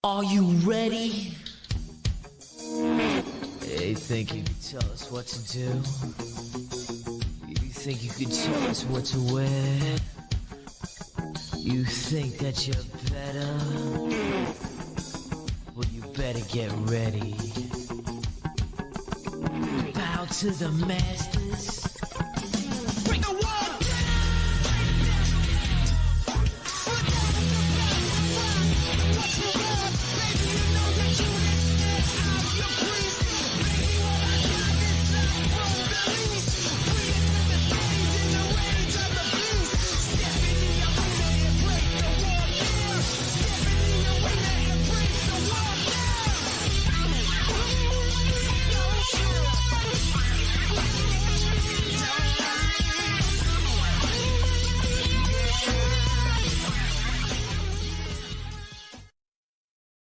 Are you ready? Hey, think you can tell us what to do? You think you can tell us what to wear? You think that you're better? Well, you better get ready. Bow to the masters. Bring the world!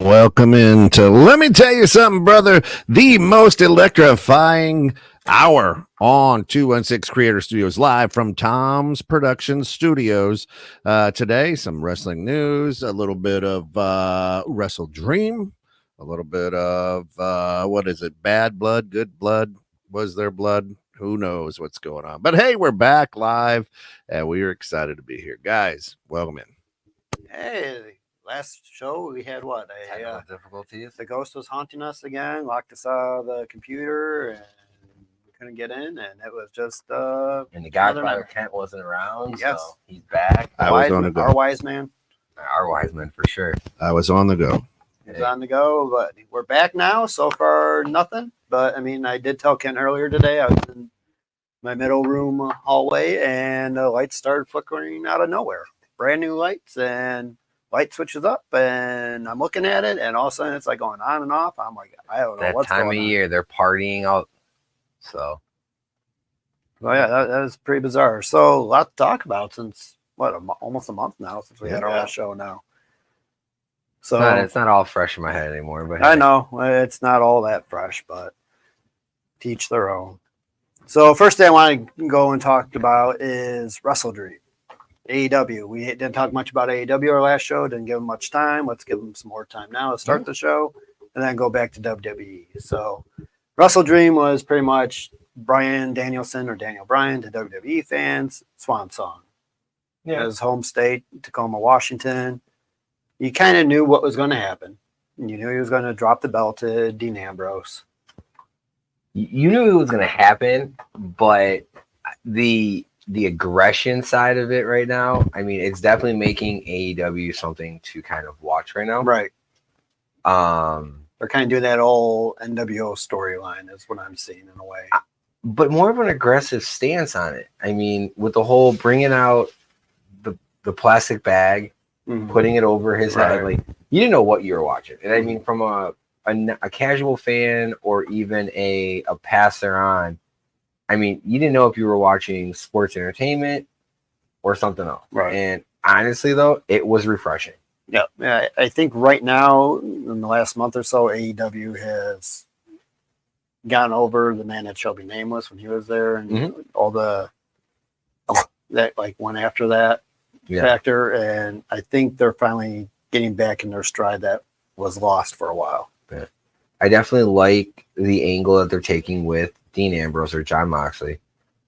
Welcome into Let Me Tell You Something, Brother, the most electrifying hour on 216 Creator Studios, live from Tom's Production Studios. Today, some wrestling news, a little bit of Wrestle Dream, a little bit of, what is it, bad blood, good blood? Was there blood? Who knows what's going on? But hey, we're back live, and we are excited to be here. Guys, welcome in. Hey, last show we had what? Technical difficulties. The ghost was haunting us again, locked us out of the computer, and we couldn't get in, and it was just And the Godfather Kent wasn't around, Yes. so he's back. I was on the go. Our wise man Our wise man for sure. I was on the go. is on the go, but we're back now. So far, nothing. But I mean, I did tell Ken earlier today. I was in my middle room hallway, and the lights started flickering out of nowhere. Brand new lights, and light switches up, and I'm looking at it, and all of a sudden it's like going on and off. I'm like, I don't know That what's time of going on. year, they're partying out. So Well, yeah, that was pretty bizarre. So a lot to talk about since almost a month now since we had our last show now. So it's not all fresh in my head anymore. But I know it's not all that fresh, but teach their own. So first thing I want to go and talk about is Wrestle Dream. AEW. We didn't talk much about AEW our last show. Didn't give them much time. Let's give them some more time now to start the show, and then go back to WWE. So, Wrestle Dream was pretty much Bryan Danielson or Daniel Bryan to WWE fans. Swan song. Yeah. His home state, Tacoma, Washington. You kind of knew what was going to happen. You knew he was going to drop the belt to Dean Ambrose. you knew it was going to happen, but the aggression side of it right now, I mean, it's definitely making AEW something to kind of watch right now. Right. But They're kind of doing that whole NWO storyline is what I'm seeing in a way. more of an aggressive stance on it. I mean, with the whole bringing out the plastic bag, putting it over his head, like you didn't know what you were watching. And I mean, from a casual fan or even a passer on, I mean, you didn't know if you were watching sports entertainment or something else. Right. And honestly, though, it was refreshing. Yeah, I think right now, in the last month or so, AEW has gone over the man that shall be nameless when he was there, and all that like went after that factor. And I think they're finally getting back in their stride that was lost for a while. I definitely like the angle that they're taking with Dean Ambrose or Jon Moxley.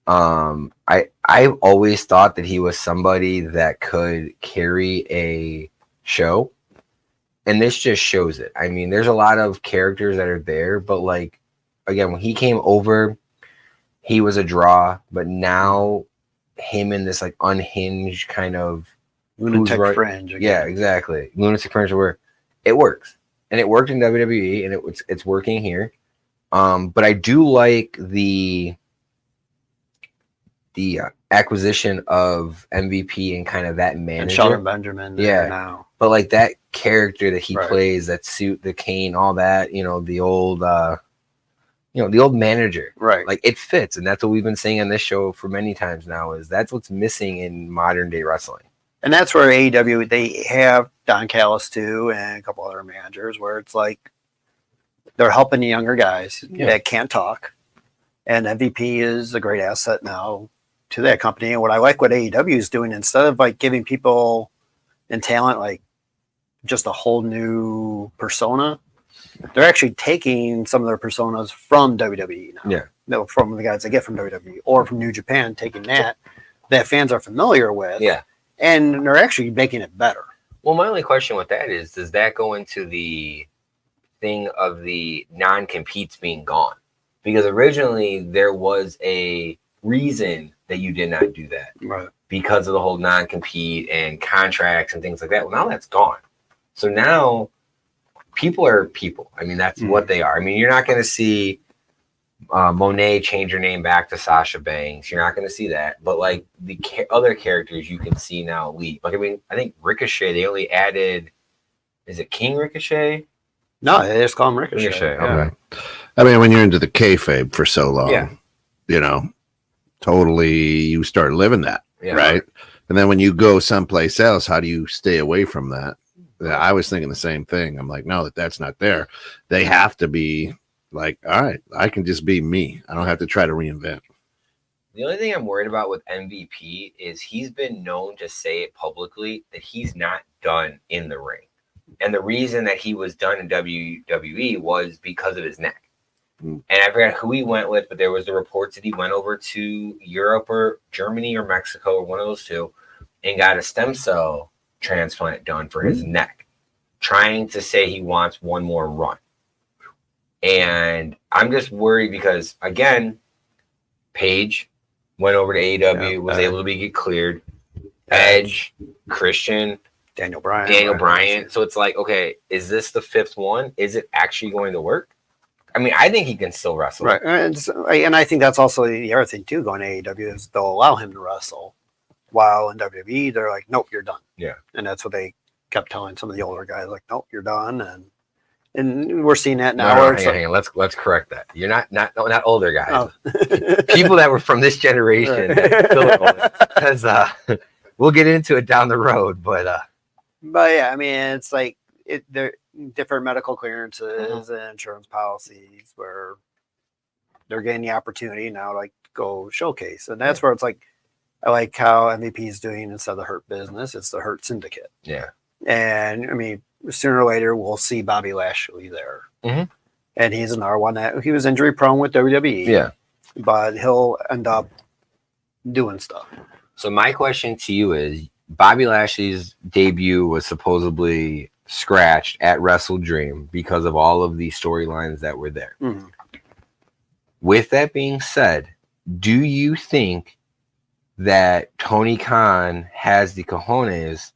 I've always thought that he was somebody that could carry a show, and this just shows it. I mean, there's a lot of characters that are there, but like again, when he came over, he was a draw, but now him in this like unhinged kind of Lunatic fringe. Again. Yeah, exactly. Lunatic fringe where it works. And it worked in WWE, and it's working here. But I do like the acquisition of MVP and kind of that manager. And Shelton Benjamin. Yeah. Now. But like that character that he plays, that suit, the cane, all that, the old the old manager. Right. Like it fits. And that's what we've been saying on this show for many times now, is that's what's missing in modern day wrestling. And that's where AEW, they have Don Callis too, and a couple other managers, where it's like they're helping the younger guys that can't talk. And MVP is a great asset now to that company. And what I like what AEW is doing, instead of like giving people and talent like just a whole new persona. They're actually taking some of their personas from WWE now. Yeah. No, from the guys they get from WWE or from New Japan, taking that fans are familiar with. Yeah. And they're actually making it better. Well, my only question with that is, does that go into the thing of the non-competes being gone? Because originally there was a reason that you did not do that. Right. Because of the whole non-compete and contracts and things like that. Well, now that's gone. So now people are people. I mean, that's what they are. I mean, you're not going to see Monet change her name back to Sasha Banks. You're not going to see that. But like the other characters you can see now leave. Like, I mean, I think Ricochet, they only added, is it King Ricochet? No, they just call him Ricochet. Ricochet, Yeah. okay. I mean, when you're into the kayfabe for so long, Yeah. you know, totally you start living that, Yeah. right? And then when you go someplace else, how do you stay away from that? I was thinking the same thing. I'm like, no, that's not there. They have to be like, all right, I can just be me. I don't have to try to reinvent. The only thing I'm worried about with MVP is he's been known to say it publicly that he's not done in the ring. And the reason that he was done in WWE was because of his neck. And I forgot who he went with, but there was the reports that he went over to Europe or Germany or Mexico or one of those two and got a stem cell transplant done for his neck, trying to say he wants one more run. And I'm just worried because, again, Paige went over to AEW, was able to get cleared. Edge, Christian, Daniel Bryan. So it's like, okay, is this the fifth one? Is it actually going to work? I mean, I think he can still wrestle. Right. And I think that's also the other thing, too, going to AEW is they'll allow him to wrestle. While in WWE, they're like, nope, you're done. Yeah. And that's what they kept telling some of the older guys, like, nope, you're done. And we're seeing that now. No, hang on. Let's correct that. You're not older guys. Oh. People that were from this generation. Because we'll get into it down the road. But yeah, I mean, it's like they're different medical clearances and insurance policies where they're getting the opportunity now to like go showcase. And that's where it's like, I like how MVP is doing instead of the Hurt Business, it's the Hurt Syndicate. Yeah. And I mean, sooner or later, we'll see Bobby Lashley there. And he's another one that he was injury prone with WWE. Yeah. But he'll end up doing stuff. So my question to you is, Bobby Lashley's debut was supposedly scratched at Wrestle Dream because of all of the storylines that were there. With that being said, do you think that Tony Khan has the cojones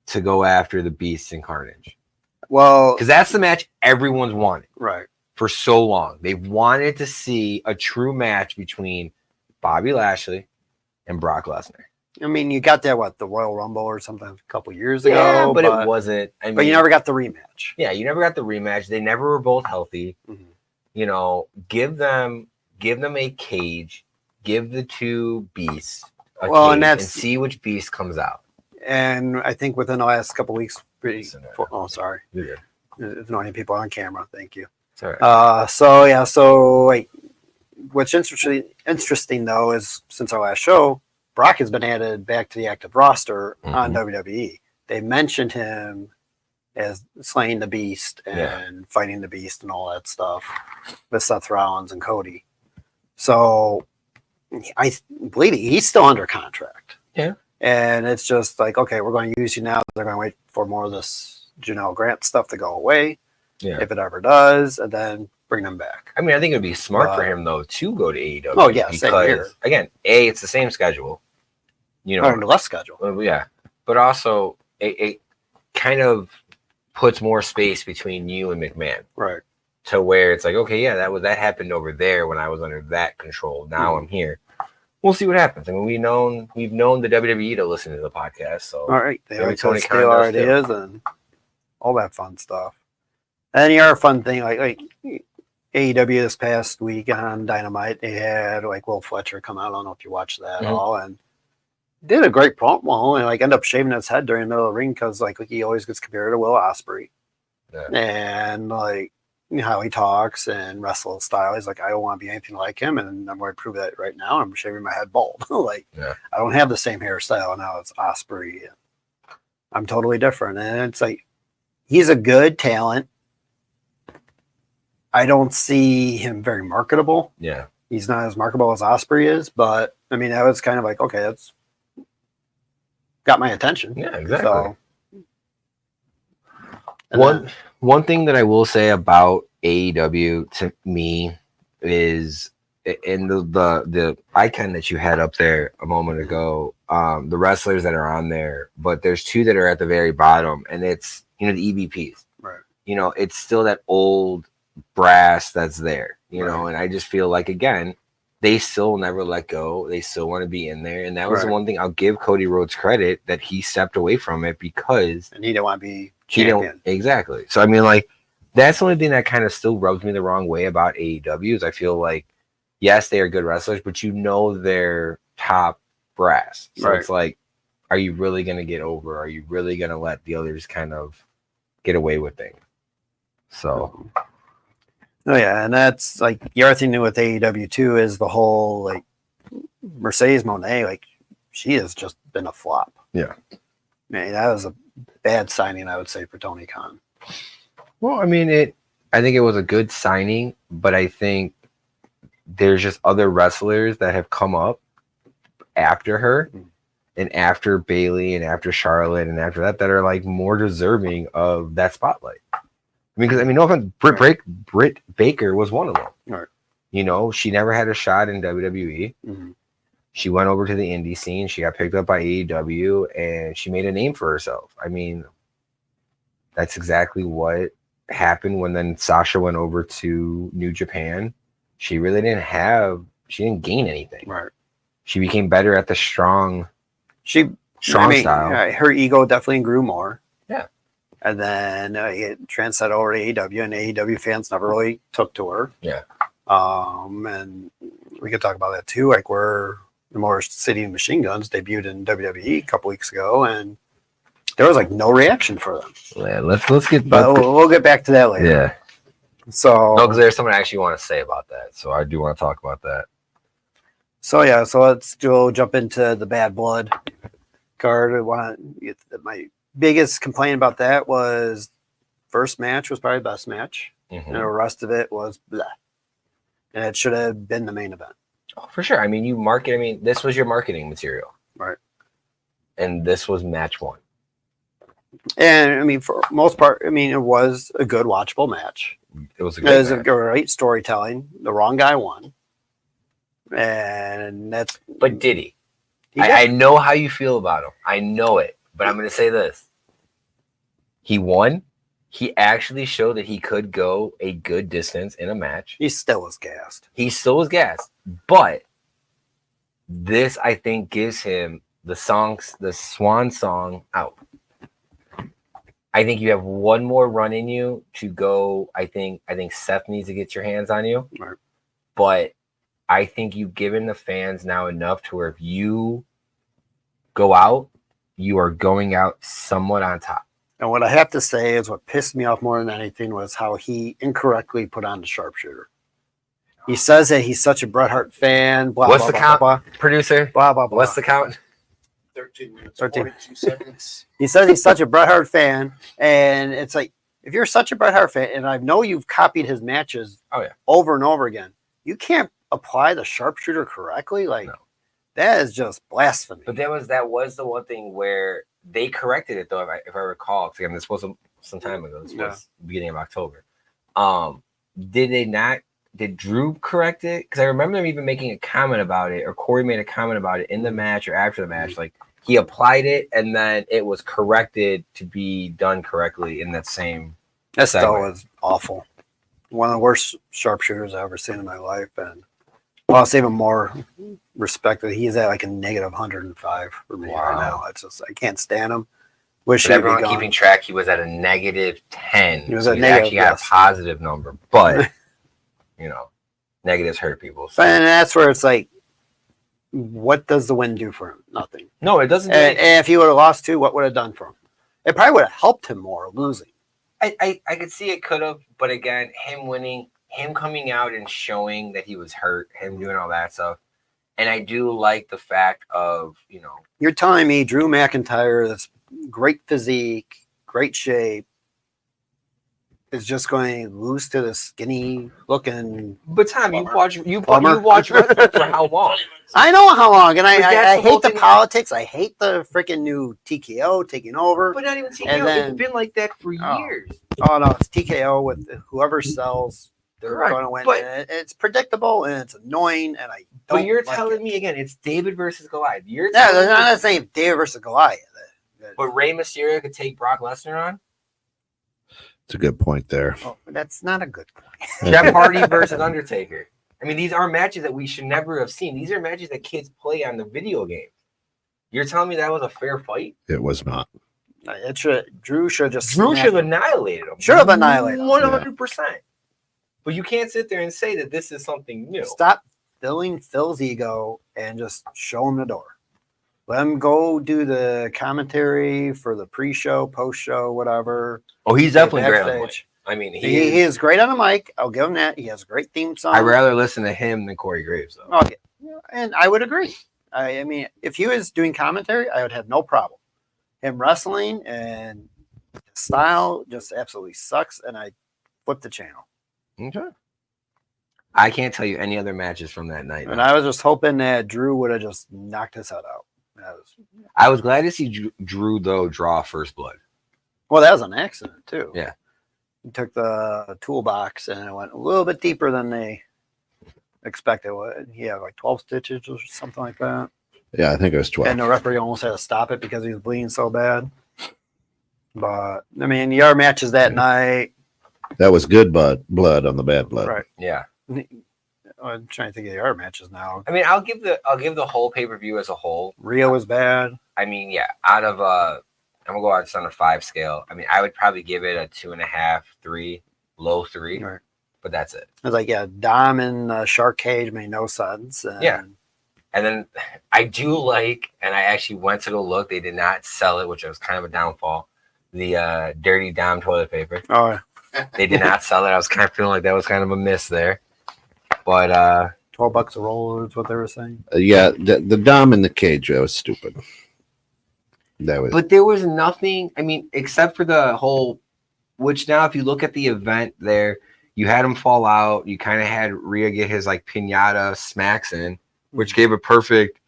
to go after the Beast and Carnage? Well, because that's the match everyone's wanted right for so long. They wanted to see a true match between Bobby Lashley and Brock Lesnar. I mean, you got that, the Royal Rumble or something a couple years ago. Yeah, but it wasn't. I mean, but you never got the rematch. Yeah, you never got the rematch. They never were both healthy. You know, give them a cage. Give the two beasts a cage and see which beast comes out. And I think within the last couple of weeks, sorry, you're good. Annoying people on camera. Thank you. It's all right. So like, what's interesting though is since our last show, Brock has been added back to the active roster on WWE. They mentioned him as slaying the Beast and fighting the Beast and all that stuff with Seth Rollins and Cody. So I believe he's still under contract. Yeah. And it's just like, okay, we're going to use you now. They're going to wait for more of this Janelle Grant stuff to go away. Yeah. If it ever does, and then bring them back. I mean, I think it would be smart for him, though, to go to AEW. Oh, yeah, same here. Again, it's the same schedule. You know, less schedule. Yeah. But also, it kind of puts more space between you and McMahon. Right. To where it's like, okay, yeah, that happened over there when I was under that control. Now I'm here. We'll see what happens. I mean, we've known the WWE to listen to the podcast. So all right, they always steal our ideas and all that fun stuff. And the other fun thing, like AEW this past week on Dynamite, they had like Will Fletcher come out. I don't know if you watched that at all, and did a great promo and like end up shaving his head during the middle of the ring because like he always gets compared to Will Ospreay, and like, you know, how he talks and wrestle style. He's like, I don't want to be anything like him, and I'm going to prove that right now. I'm shaving my head bald. I don't have the same hairstyle now. It's Ospreay. I'm totally different, and it's like he's a good talent. I don't see him very marketable. Yeah. He's not as marketable as Osprey is, but I mean, that was kind of like, okay, that's got my attention. Yeah, exactly. So, One thing that I will say about AEW to me is in the icon that you had up there a moment ago, the wrestlers that are on there, but there's two that are at the very bottom, and it's, you know, the EVPs. Right. You know, it's still that old brass that's there, you know, Right. and I just feel like, again, they still never let go. They still want to be in there. And that was the Right. one thing I'll give Cody Rhodes credit, that he stepped away from it because and he didn't want to be he champion. don't exactly. So I mean, like, that's the only thing that kind of still rubs me the wrong way about AEW is I feel like, yes, they are good wrestlers, but you know they're top brass. So Right. it's like, are you really gonna get over? Are you really gonna let the others kind of get away with things? So Oh yeah, and that's like the other thing new with AEW too is the whole like Mercedes Moné, like she has just been a flop. Yeah. Man, that was a bad signing, I would say, for Tony Khan. well, I mean, I think it was a good signing, but I think there's just other wrestlers that have come up after her and after Bailey and after Charlotte and after that are like more deserving of that spotlight. I mean, because I mean, no offense, Britt Baker was one of them. Right. You know, she never had a shot in WWE. Mm-hmm. She went over to the indie scene. She got picked up by AEW, and she made a name for herself. I mean, that's exactly what happened when then Sasha went over to New Japan. She really she didn't gain anything. Right. She became better at the strong Strong style. Her ego definitely grew more. Yeah. And then it transferred over to AEW, and AEW fans never really took to her. Yeah. And we could talk about that too. Like where the Motor City Machine Guns debuted in WWE a couple weeks ago, and there was like no reaction for them. Yeah, let's get But we'll get back to that later. Yeah. So No, because there's something I actually want to say about that. So I do want to talk about that. So let's jump into the Bad Blood card. My biggest complaint about that was first match was probably the best match, and the rest of it was blah. And it should have been the main event. Oh, for sure. I mean, this was your marketing material. Right. And this was match one. And I mean, for most part, I mean, it was a good watchable match. It was a a great storytelling. The wrong guy won. And that's. But did he? He did. I know how you feel about him. I know it. But I'm going to say this. He won. He actually showed that he could go a good distance in a match. He still was gassed. But this, I think, gives him the swan song out. I think you have one more run in you to go. I think Seth needs to get your hands on you. Right. But I think you've given the fans now enough to where if you go out, you are going out somewhat on top. And what I have to say is what pissed me off more than anything was how he incorrectly put on the sharpshooter. He says that he's such a Bret Hart fan. Blah, What's blah, the blah, count, blah, producer? blah, blah, blah. What's the count? 13 minutes, 13. 42 seconds. He says he's such a Bret Hart fan, and it's like, if you're such a Bret Hart fan, and I know you've copied his matches over and over again, you can't apply the sharpshooter correctly. Like, that is just blasphemy. But that was the one thing where they corrected it, though, if I recall. Because again, this was some time ago. This was beginning of October. Did they not? Did Drew correct it? Because I remember them even making a comment about it, or Corey made a comment about it in the match or after the match. Like, he applied it, and then it was corrected to be done correctly in that same. That still was awful. One of the worst sharpshooters I've ever seen in my life, and plus even more respect that he's at like a negative 105 for me right now. It's just I can't stand him. Wish But everyone keeping track, he was at a negative 10. He was so at he negative, actually got a positive number, but you know, negatives hurt people. So. And that's where it's like, what does the win do for him? Nothing. No, it doesn't. And if he would have lost too, what would it have done for him? It probably would have helped him more losing. I could see it could have, but again, him winning, him coming out and showing that he was hurt, him doing all that stuff. And I do like the fact of, you know. You're telling me Drew McIntyre, this great physique, great shape, is just going to lose to the skinny looking. But Tom, you Plumber. watch wrestling for how long? I know how long, and But that's I the whole hate the thing. politics. I hate the freaking new TKO taking over. But not even TKO. And then- It's been like that for Oh. years. Oh no, it's TKO with whoever sells. They're Correct, going to win. but- And it's predictable and it's annoying, and I don't. But you're like telling it. me again, it's David versus Goliath. You're Yeah, telling they're me, not saying David versus Goliath. but Rey Mysterio could take Brock Lesnar on. It's a good point there. Oh, that's not a good point. Jeff Hardy versus Undertaker. I mean, these are matches that we should never have seen. These are matches that kids play on the video game. You're telling me that was a fair fight? It was not. It should. Drew should just. Drew should have annihilated him. Should have annihilated him. 100%. But you can't sit there and say that this is something new. Stop filling Phil's ego and just show him the door. Let him go do the commentary for the pre-show, post-show, whatever. Oh, he's definitely great on the mic. Backstage. I mean, He is great on the mic. I'll give him that. He has a great theme song. I'd rather listen to him than Corey Graves, though. Okay. And I would agree. I mean, if he was doing commentary, I would have no problem. Him wrestling and his style just absolutely sucks, and I flip the channel. Okay. I can't tell you any other matches from that night. And I was just hoping that Drew would have just knocked his head out. I was glad to see Drew, though, draw first blood. Well, that was an accident, too. Yeah. He took the toolbox and it went a little bit deeper than they expected. He had like 12 stitches or something like that. Yeah, I think it was 12. And the referee almost had to stop it because he was bleeding so bad. But, I mean, the other matches that night. That was good blood on the bad blood. Right. Yeah. I'm trying to think of the other matches now. I mean, I'll give the whole pay-per-view as a whole. Rio was bad. I mean, yeah, out of I'm gonna go out on a 5 scale. I mean, I would probably give it a 2.5, 3, low 3, Right. but that's it. It was like, yeah, Dom and Shark Cage made no sense. And Yeah. And then I do like, and I actually went to go look. They did not sell it, which was kind of a downfall. The Dirty Dom toilet paper. Oh, They did not sell it. I was kind of feeling like that was kind of a miss there. But $12 a roll is what they were saying. Yeah, the Dom in the cage, that was stupid. That was. But there was nothing, I mean, except for the whole, which now if you look at the event there, you had him fall out. You kind of had Rhea get his like pinata smacks in, which gave it perfect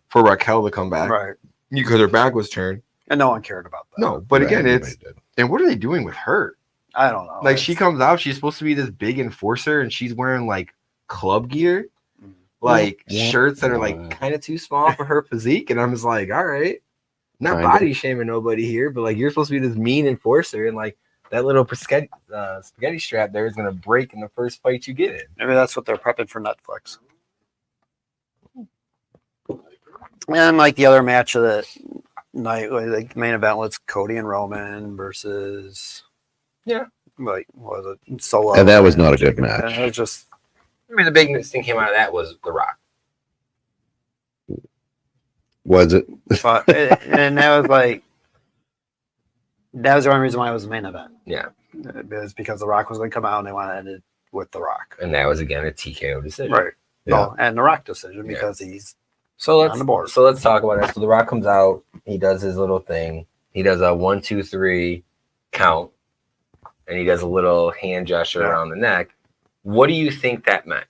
for Raquel to come back. Right. Because her back was turned. And no one cared about that. No, but Right, again, it's, everybody did. and what are they doing with her? I don't know. Like she comes out, she's supposed to be this big enforcer, and she's wearing like club gear, like Yeah. shirts that are like kind of too small for her physique. And I'm just like, all right, not Kinda. body shaming nobody here, but like you're supposed to be this mean enforcer, and like that little spaghetti strap there is gonna break in the first fight you get in. Maybe that's what they're prepping for Netflix. And like the other match of the night, like the main event was Cody and Roman versus like what was it Solo? And that was not a good match. And it was just I mean, the big thing came out of that was The Rock. Was it? but and that was like that was the only reason why it was the main event. Yeah, It was because The Rock was going to come out and they wanted to end it with The Rock. and that was again a TKO decision. Right. Yeah. No, and The Rock decision Yeah. because he's So On the board. let's talk about it. So The Rock comes out, he does his little thing. He does a 1, 2, 3 count, and he does a little hand gesture Yeah. around the neck. What do you think that meant?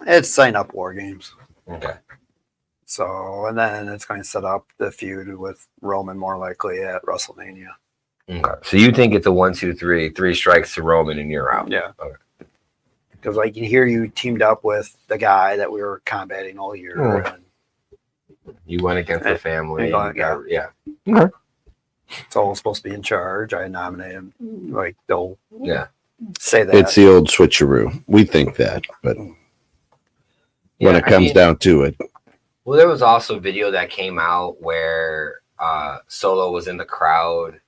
it's setting up War Games. Okay. So, and then it's going to set up the feud with Roman more likely at WrestleMania. Okay. So you think it's a 1, 2, 3 strikes to Roman and you're out. Yeah. Okay. Because, like, you hear you teamed up with the guy that we were combating all year. Hmm. And You went against the family. and going, Yeah. Solo's supposed to be in charge. I nominate him. Like, they'll Yeah. say that. It's the old switcheroo. We think that, but when Yeah, it comes down to it, Well, there was also video that came out where Solo was in the crowd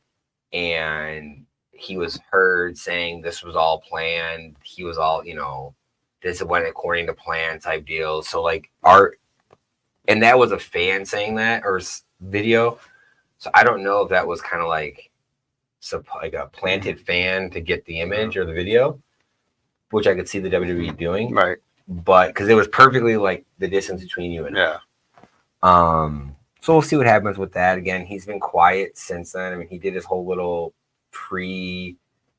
and he was heard saying this was all planned. He was all, this went according to plan type deal. So like and that was a fan saying that or video. So I don't know if that was kind of like a planted fan to get the image or the video, which I could see the WWE doing. right. But because it was perfectly like the distance between you and Yeah. so we'll see what happens with that. Again, he's been quiet since then. I mean, he did his whole little pre-AEW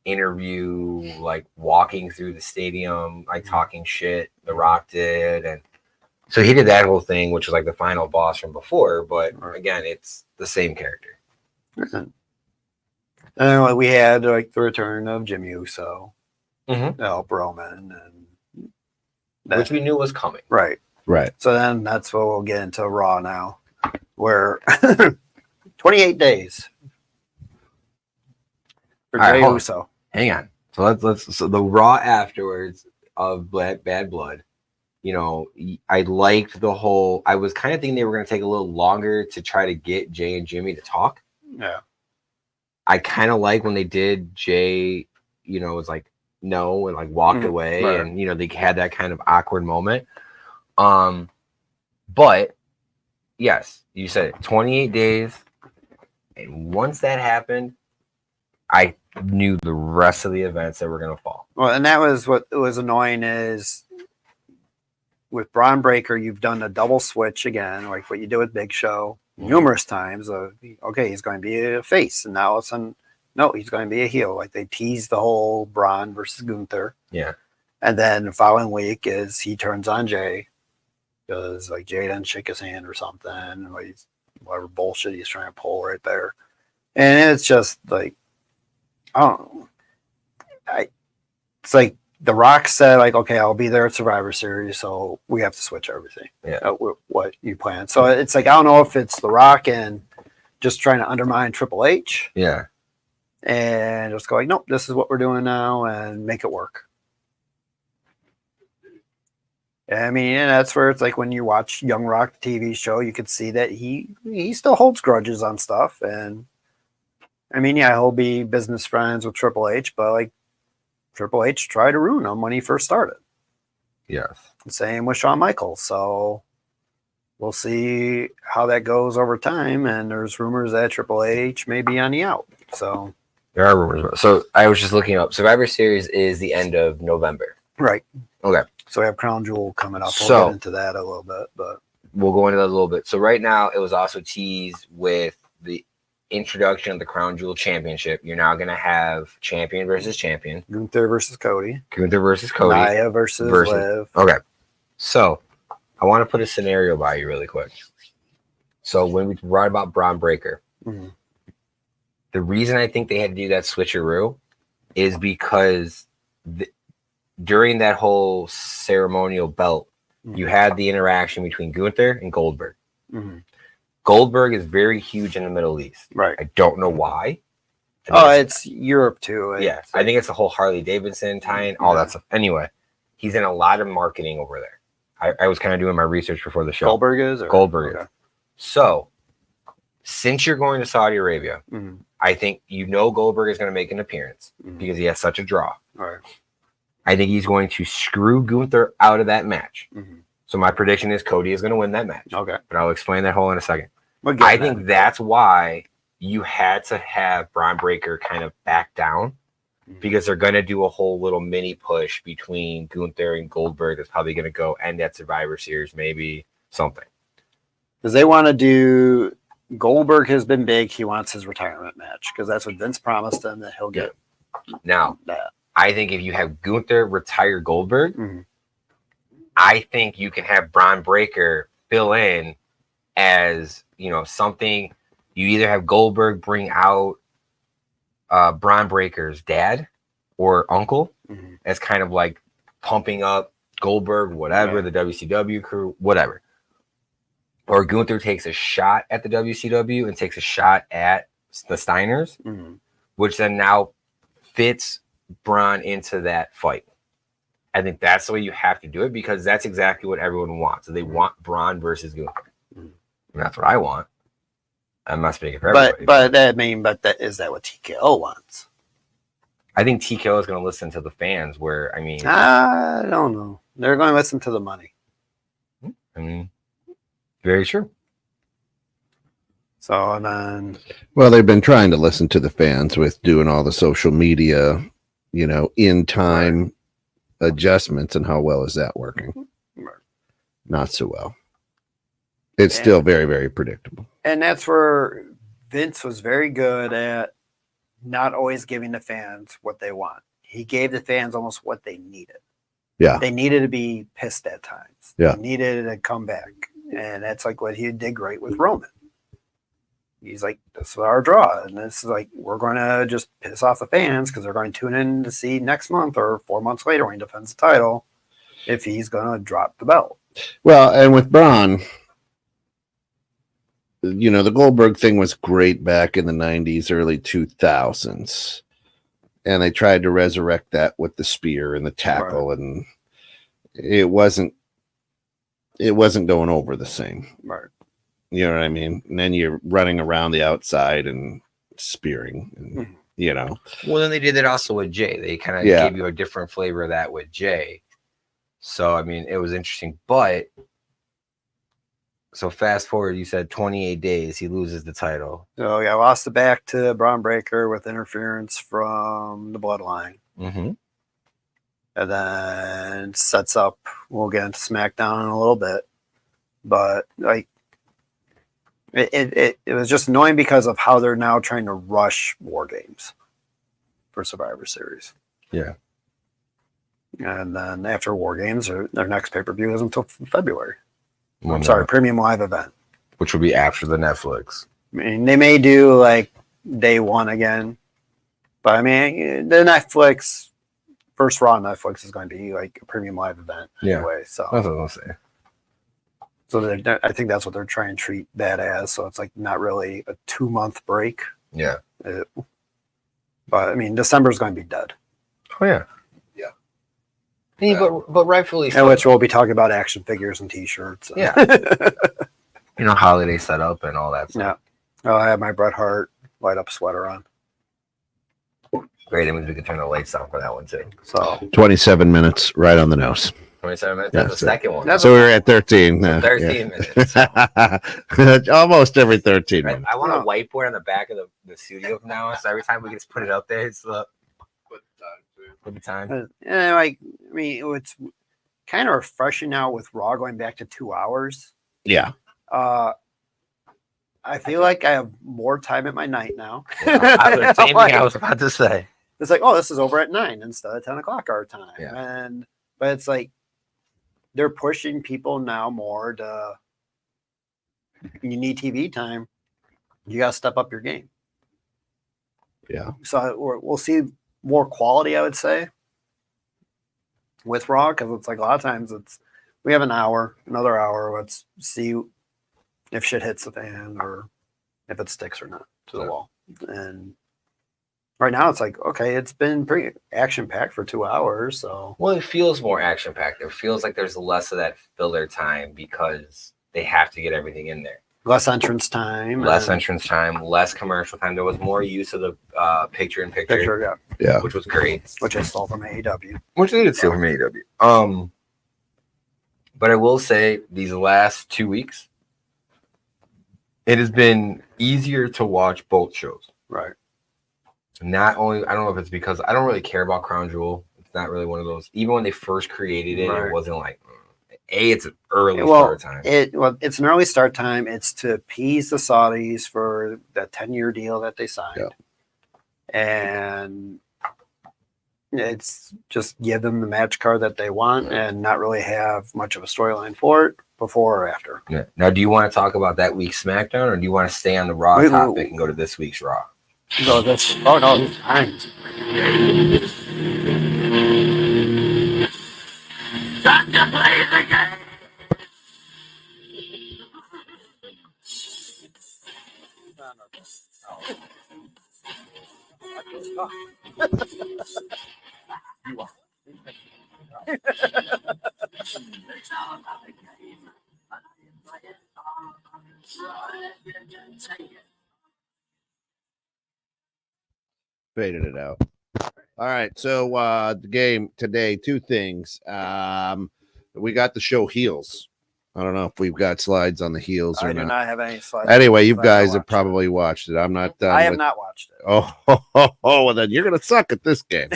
interview, like walking through the stadium, like talking shit. The Rock did, and so he did that whole thing, which was like the final boss from before. But again, it's the same character. And then we had like the return of Jimmy Uso to help Roman, and Which we knew was coming. right. Right. So then that's what we'll get into Raw now, where 28 days for All right, Jey hold on. Uso. Hang on. So so the Raw afterwards of Bad Blood. You know, I liked the whole. I was kind of thinking they were going to take a little longer to try to get Jay and Jimmy to talk. Yeah. I kind of like when they did. Jay, you know, was like no and like walked away, right. and you know they had that kind of awkward moment. But yes, you said it, 28 days, and once that happened, I knew the rest of the events that were going to fall. Well, and that was what was annoying is with Braun Breaker, you've done a double switch again, like what you did with Big Show numerous times. Okay, he's going to be a face, and now all of a sudden, no, he's going to be a heel. Like they teased the whole Braun versus Gunther. Yeah. And then the following week is he turns on Jay because like Jay didn't shake his hand or something, or whatever bullshit he's trying to pull right there. And it's just like, I don't know. It's like The Rock said, like, okay, I'll be there at Survivor Series, so we have to switch everything. Yeah. What you plan. So it's like, I don't know if it's The Rock and just trying to undermine Triple H. Yeah. And just go like, nope, this is what we're doing now and make it work. I mean, and that's where it's like when you watch Young Rock, the TV show, you could see that he still holds grudges on stuff. And I mean, yeah, he'll be business friends with Triple H, but like Triple H tried to ruin him when he first started. Yes. Same with Shawn Michaels. So we'll see how that goes over time. And there's rumors that Triple H may be on the out. So there are rumors. So I was just looking up. Survivor Series is the end of November. right. Okay. So we have Crown Jewel coming up. We'll get into that a little bit, but we'll go into that a little bit. So right now it was also teased with the introduction of the Crown Jewel Championship. You're now going to have champion versus champion. Gunther versus Cody. Gunther versus Cody. Nia versus Liv. Okay. So I want to put a scenario by you really quick. So when we write about Braun Breaker, the reason I think they had to do that switcheroo is because during that whole ceremonial belt, you had the interaction between Gunther and Goldberg. Goldberg is very huge in the Middle East. Right. I don't know why. It's Europe too. Yeah. I think it's the whole Harley Davidson tie-in, all that stuff. Anyway, he's in a lot of marketing over there. I was kind of doing my research before the show. Goldberg is? Goldberg is. So, since you're going to Saudi Arabia, I think Goldberg is going to make an appearance because he has such a draw. Right. I think he's going to screw Gunther out of that match. So my prediction is Cody is going to win that match. Okay. But I'll explain that whole in a second. I think that's why you had to have Braun Breaker kind of back down because they're going to do a whole little mini push between Gunther and Goldberg that's probably going to go end at Survivor Series, maybe something. Because they want to do Goldberg has been big. He wants his retirement match because that's what Vince promised him that he'll get. Now, that. I think if you have Gunther retire Goldberg, I think you can have Braun Breaker fill in as, something. You either have Goldberg bring out Braun Breaker's dad or uncle as kind of like pumping up Goldberg, whatever, the WCW crew, whatever. Or Gunther takes a shot at the WCW and takes a shot at the Steiners, which then now fits Braun into that fight. I think that's the way you have to do it because that's exactly what everyone wants. So they want Braun versus Gunther. And that's what I want. I'm not speaking for everybody. But is that what TKO wants? I think TKO is going to listen to the fans I don't know. They're going to listen to the money. Very true. So, and then... Well, they've been trying to listen to the fans with doing all the social media, in time adjustments, and how well is that working? Not so well. It's still very, very predictable. And that's where Vince was very good at not always giving the fans what they want. He gave the fans almost what they needed. Yeah. They needed to be pissed at times. Yeah. They needed to come back. And that's like what he did great with Roman. He's like, this is our draw. And this is like, we're going to just piss off the fans because they're going to tune in to see next month or 4 months later when he defends the title if he's going to drop the belt. Well, and with Braun, you know, the Goldberg thing was great back in the 90s, early 2000s. And they tried to resurrect that with the spear and the tackle, Right. and it wasn't going over the same. Right. You know what I mean? And then you're running around the outside and spearing, and, Mhm. you know. Well, then they did it also with Jay. They kind of Yeah. gave you a different flavor of that with Jay. So, I mean, it was interesting. But, so fast forward, you said 28 days, he loses the title. So yeah, lost it back to Braun Breaker with interference from the Bloodline. Mm-hmm. And then sets up, we'll get into SmackDown in a little bit. But like it was just annoying because of how they're now trying to rush War Games for Survivor Series. Yeah. And then after War Games, their next pay-per-view isn't until February. Well, I'm sorry, Premium Live event. which will be after the Netflix. I mean, they may do like day one again, but I mean, the Netflix first Raw on Netflix is going to be like a Premium Live event Yeah. anyway. So, That's what I was gonna say. so I think that's what they're trying to treat that as. So it's like not really a 2 month break, Yeah. but I mean, December is going to be dead, Oh yeah. Yeah. Yeah, but rightfully in so. which we'll be talking about action figures and T-shirts. Yeah. You know, holiday setup and all that stuff. Yeah. I have my Bret Hart light up sweater on. Great. That means we can turn the lights on for that one too. So 27 minutes, right on the nose. 27 minutes. Yeah, That's the so- second one. That's- So we were at 13. 13 minutes. Almost every 13 Right? minutes. I want a whiteboard on the back of the studio from now on. So every time we just put it up there, it's put the time. and like, I mean, it's kind of refreshing now with Raw going back to 2 hours. Yeah. I feel like I have more time at my night now. Same thing Like, I was about to say. it's like, oh, this is over at 9 instead of 10 o'clock our time. Yeah. But it's like they're pushing people now more to, you need TV time, you got to step up your game. Yeah. So we'll see more quality, I would say, with Raw, because it's like a lot of times we have another hour. Let's see if shit hits the fan or if it sticks or not to the Yeah. wall. And right now it's like, okay, it's been pretty action packed for 2 hours. So Well, it feels more action packed. It feels like there's less of that filler time because they have to get everything in there. less entrance time. Less and entrance time, less commercial time. There was more use of the picture in picture, picture, yeah, Yeah. which was great. which I stole from AEW. Which they did steal from AEW. But I will say these last 2 weeks, it has been easier to watch both shows. Right. Not only, I don't know if it's because I don't really care about Crown Jewel. It's not really one of those. Even when they first created it, Right. it wasn't like, it's an early Well, start time. it's an early start time. It's to appease the Saudis for that 10-year deal that they signed. And it's just give them the match card that they want and not really have much of a storyline for it before or after. Yeah. Now, do you want to talk about that week's SmackDown, or do you want to stay on the Raw Wait, topic and go to this week's Raw? So that's no, it's fine. Faded it out. All right. So the game today, two things. We got the show Heels. I don't know if we've got slides on the Heels or I do not. not have any slides. Anyway, you I guys haven't have probably watched it. I'm not done. I have with- not watched it. Oh, well, then you're gonna suck at this game.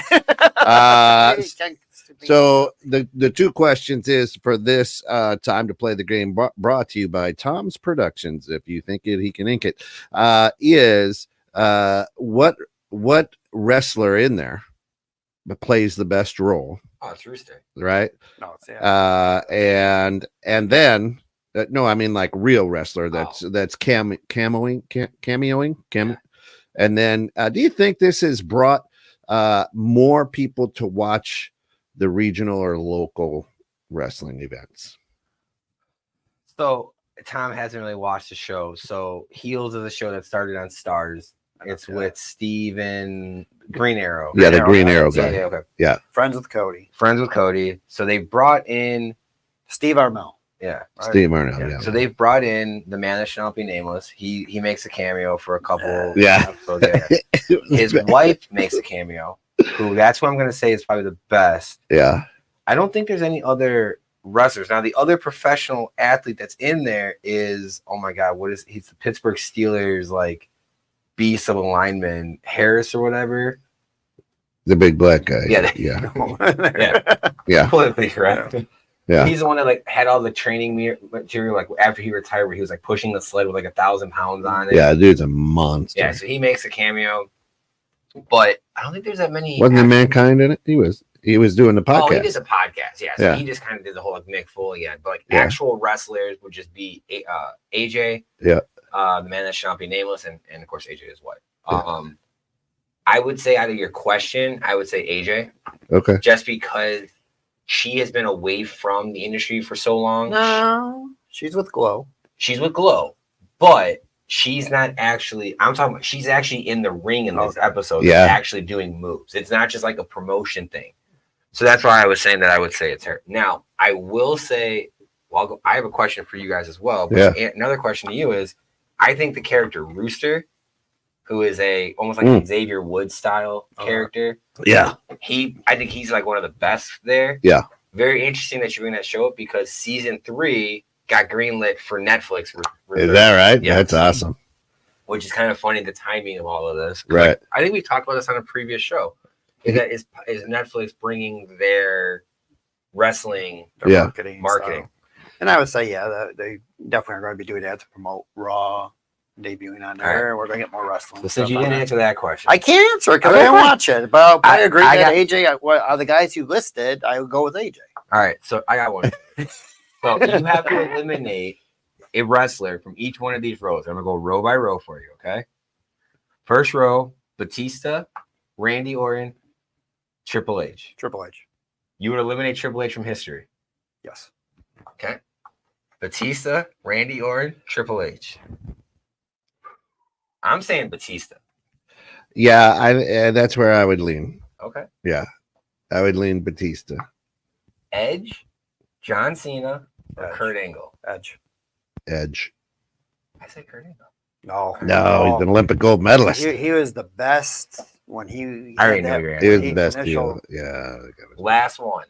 So the two questions is for this time to play the game brought to you by Tom's Productions. If you think it, he can ink it. Is what what wrestler in there plays the best role, Oh, it's Rooster. right? No, it's And then no, I mean like real wrestler that's cameoing. And then do you think this has brought more people to watch the regional or local wrestling events? So Tom hasn't really watched the show. So Heels is a show that started on Stars. It's with Steven Green Arrow. Yeah, the Green Arrow guy. Yeah, okay. Yeah. Friends with Cody. Friends with Cody. So they brought in Steve Armel. Yeah. Steve Arnold. Yeah. Yeah. So they've brought in the man that shall not be nameless. He makes a cameo for a couple Yeah. episodes. Yeah. His wife makes a cameo. Who that's what I'm gonna say is probably the best. Yeah. I don't think there's any other wrestlers. Now the other professional athlete that's in there is, oh my god, he's the Pittsburgh Steelers like beast of a lineman, Harris or whatever. The big black guy. Yeah. Yeah. Yeah. Completely correct. Yeah. He's the one that like had all the training material like after he retired, where he was like pushing the sled with like 1,000 pounds on it. Yeah, dude's a monster. Yeah, so he makes a cameo, but I don't think there's that many. Wasn't there Mankind in it? He was doing the podcast. Oh, he did a podcast. Yeah, so Yeah. he just kind of did the whole like Mick Foley again. But like Yeah. actual wrestlers would just be AJ, Yeah. The man that shall not be nameless, and of course AJ is what. Yeah. I would say out of your question, I would say AJ, Okay. just because she has been away from the industry for so long. No, she's with Glow. She's with Glow, but she's not actually. I'm talking about. She's actually in the ring in this episode. Yeah. Actually doing moves. It's not just like a promotion thing. So that's why I was saying that I would say it's her. Now I will say, well, I have a question for you guys as well. But another question to you is, I think the character Rooster, who is almost like an Xavier Woods style character. Yeah. I think he's like one of the best there. Yeah. Very interesting that you bring that show up because season 3 got greenlit for Netflix. Is that right? Yeah. That's awesome. Which is kind of funny, the timing of all of this. Right. Like, I think we talked about this on a previous show. Is Netflix bringing their wrestling Marketing. marketing. And I would say, they definitely are going to be doing that to promote Raw debuting on there. Right. We're going to get more wrestling. So since you didn't answer that question, I can't answer it because I Okay, didn't fine. watch it. But I agree I that got- AJ, what are the guys you listed? I would go with AJ. all right, so I got one. So you have to eliminate a wrestler from each one of these rows. I'm gonna go row by row for you, okay? First row, Batista, Randy Orton, Triple H. Triple H. You would eliminate Triple H from history. Yes. Okay. Batista, Randy Orton, Triple H. I'm saying Batista. Yeah, that's where I would lean. Okay. Yeah. I would lean Batista. Edge, John Cena, or Edge. Kurt Angle. Edge. Edge. I say Kurt Angle. No. No, he's an Olympic gold medalist. He was the best when he. I already know your He answer. was the best initial- deal. Yeah. Last one.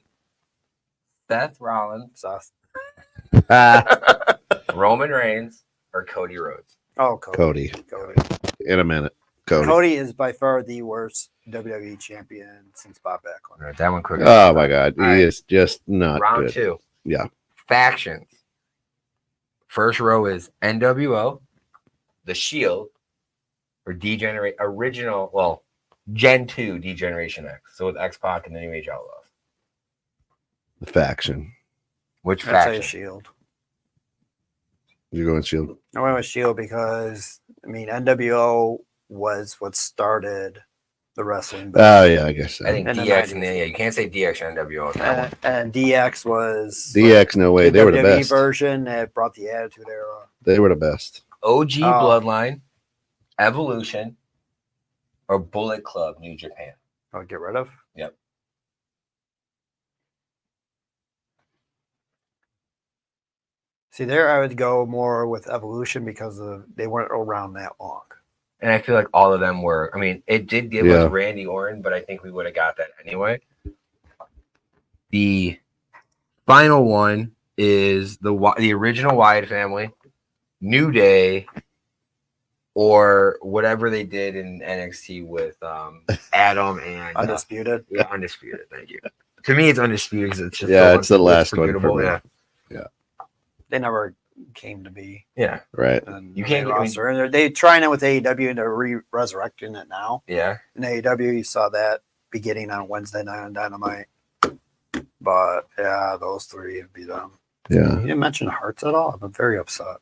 Seth Rollins, sauce. Roman Reigns, or Cody Rhodes. Oh, Cody. Cody. In a minute. Cody. Cody is by far the worst WWE champion since Bob Backlund. All right, that one quick. Oh my God. All He right. is just not Round good. 2. Yeah. Factions. First row is NWO, The Shield, or Gen 2 Degeneration X. So with X-Pac and the New Age Outlaws. The faction. Which I'd say faction? Shield. You're going Shield. I went with Shield because NWO was what started the wrestling. Oh yeah, I guess so. I think And the DX 90s. you can't say DX and NWO. on that one. and DX was DX, no way. They were the WWE best. version that brought the Attitude Era. They were the best. OG Oh. Bloodline, Evolution, or Bullet Club New Japan. I'll get rid of. Yep. See, there I would go more with Evolution because they weren't around that long. And I feel like all of them were. I mean, it did give Yeah. us Randy Orton, but I think we would have got that anyway. The final one is the original Wyatt family, New Day, or whatever they did in NXT with Adam and Undisputed. Undisputed. Thank you. To me, it's Undisputed because it's just Yeah, so it's the last one for forgettable. me. Yeah. They never came to be. Yeah. Right. And You can't the get- I mean- roster. And they're trying it with AEW and they're resurrecting it now. Yeah. In AEW, you saw that beginning on Wednesday night on Dynamite. But yeah, those three would be them. Yeah. You didn't mention Hearts at all. I'm very upset.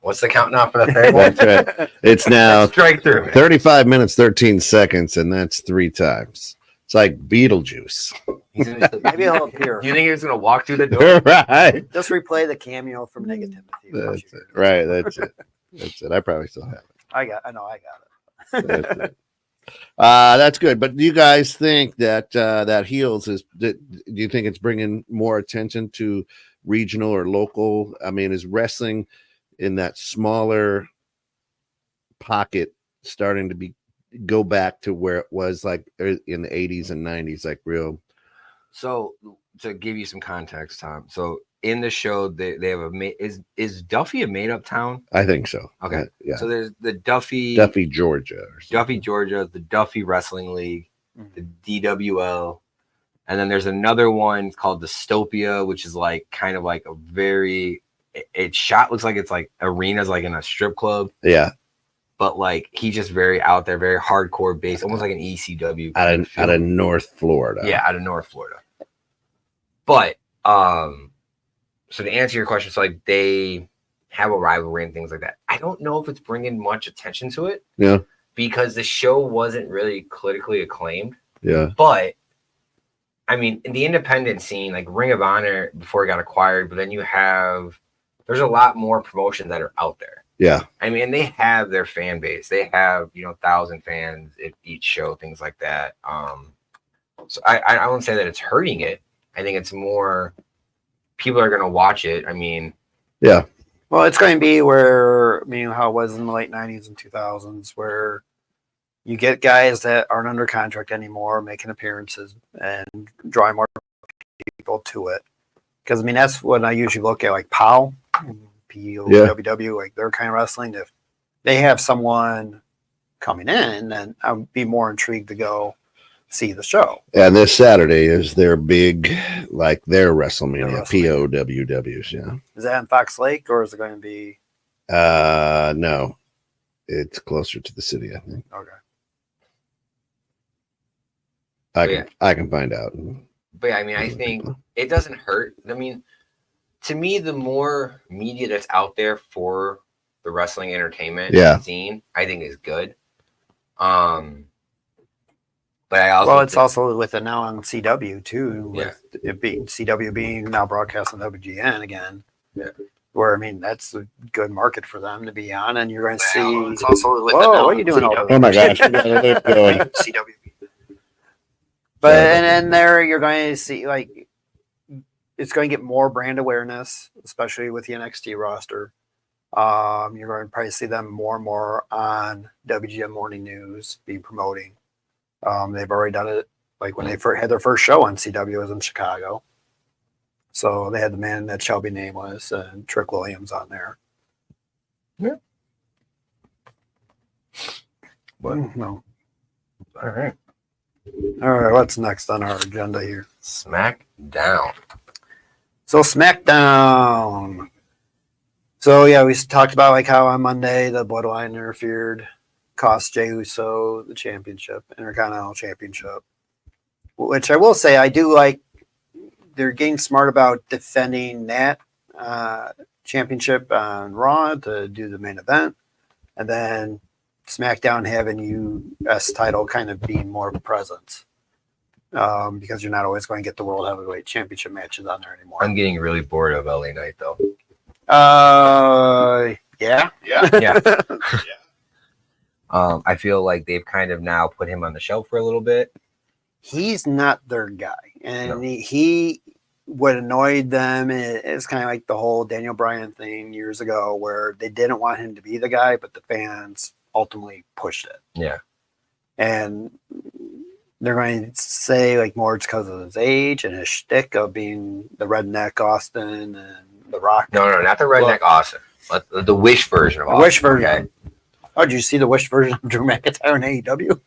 What's the count now for the third one? That's right. It's now Strike through. 35 minutes, 13 seconds, and that's 3 times. It's like Beetlejuice. Maybe he'll appear. Do you think he's gonna walk through the door? Right. Just replay the cameo from Negativity. That's it. Right. That's it. That's it. I probably still have it. I got it. That's it. That's good. But do you guys think that that heels do you think it's bringing more attention to regional or local? I mean, is wrestling in that smaller pocket starting to go back to where it was like in the 80s and 90s, like real? So to give you some context, Tom. So in the show, they have is Duffy a made up town? I think so. Okay. Yeah. So there's the Duffy, Georgia. Or something. Duffy, Georgia, the Duffy Wrestling League, Mhm. the DWL, and then there's another one called Dystopia, which is like kind of like a very it shot looks like it's like arenas like in a strip club, Yeah. but like he's just very out there, very hardcore based, almost like an ECW kind Out of North Florida. Yeah, out of North Florida. But so to answer your question, so like they have a rivalry and things like that. I don't know if it's bringing much attention to it. Yeah. Because the show wasn't really critically acclaimed. Yeah. But I mean, in the independent scene, like Ring of Honor before it got acquired, but then there's a lot more promotions that are out there. Yeah. I mean, they have their fan base. They have, 1,000 fans at each show, things like that. So I won't say that it's hurting it. I think it's more people are going to watch it. I mean, Yeah. Well, it's going to be where, how it was in the late 90s and 2000s, where you get guys that aren't under contract anymore making appearances and drawing more people to it. Because, that's what I usually look at, like POW, POWW, like their kind of wrestling. If they have someone coming in, then I would be more intrigued to go see the show. And this Saturday is their big, like their WrestleMania, Their POWWs. Yeah. Is that in Fox Lake or is it going to be? No, it's closer to the city, I think. Okay. I can find out. but yeah, I think it doesn't hurt. To me, the more media that's out there for the wrestling entertainment scene, I think is good. But I also it's also with it now on CW too. With it being CW being now broadcast on WGN again. Yeah. Where that's a good market for them to be on, and you're going to see. It's also with Whoa, what are you doing? Oh my gosh. CW. But and then there you're going to see it's going to get more brand awareness, especially with the NXT roster. You're going to probably see them more and more on WGN Morning News be promoting. They've already done it like when they had their first show on CW was in Chicago. So they had the man that shall be nameless and Trick Williams on there. Yeah. What? No. All right. All right. What's next on our agenda here? SmackDown. So SmackDown. So yeah, we talked about how on Monday the Bloodline interfered, cost Jey Uso the championship, Intercontinental Championship. Which I will say I do like. They're getting smart about defending that championship on Raw to do the main event, and then SmackDown having US title kind of being more of a presence because you're not always going to get the World Heavyweight Championship matches on there anymore. I'm getting really bored of LA Knight though. Yeah. I feel like they've kind of now put him on the shelf for a little bit. He's not their guy, and he what annoyed them is kind of like the whole Daniel Bryan thing years ago, where they didn't want him to be the guy, but the fans ultimately pushed it. Yeah, and they're going to say more it's because of his age and his shtick of being the redneck Austin and the Rock. No, not the redneck Austin. The Wish version of Austin. The Wish version. Okay. Oh, did you see the Wish version of Drew McIntyre in AEW?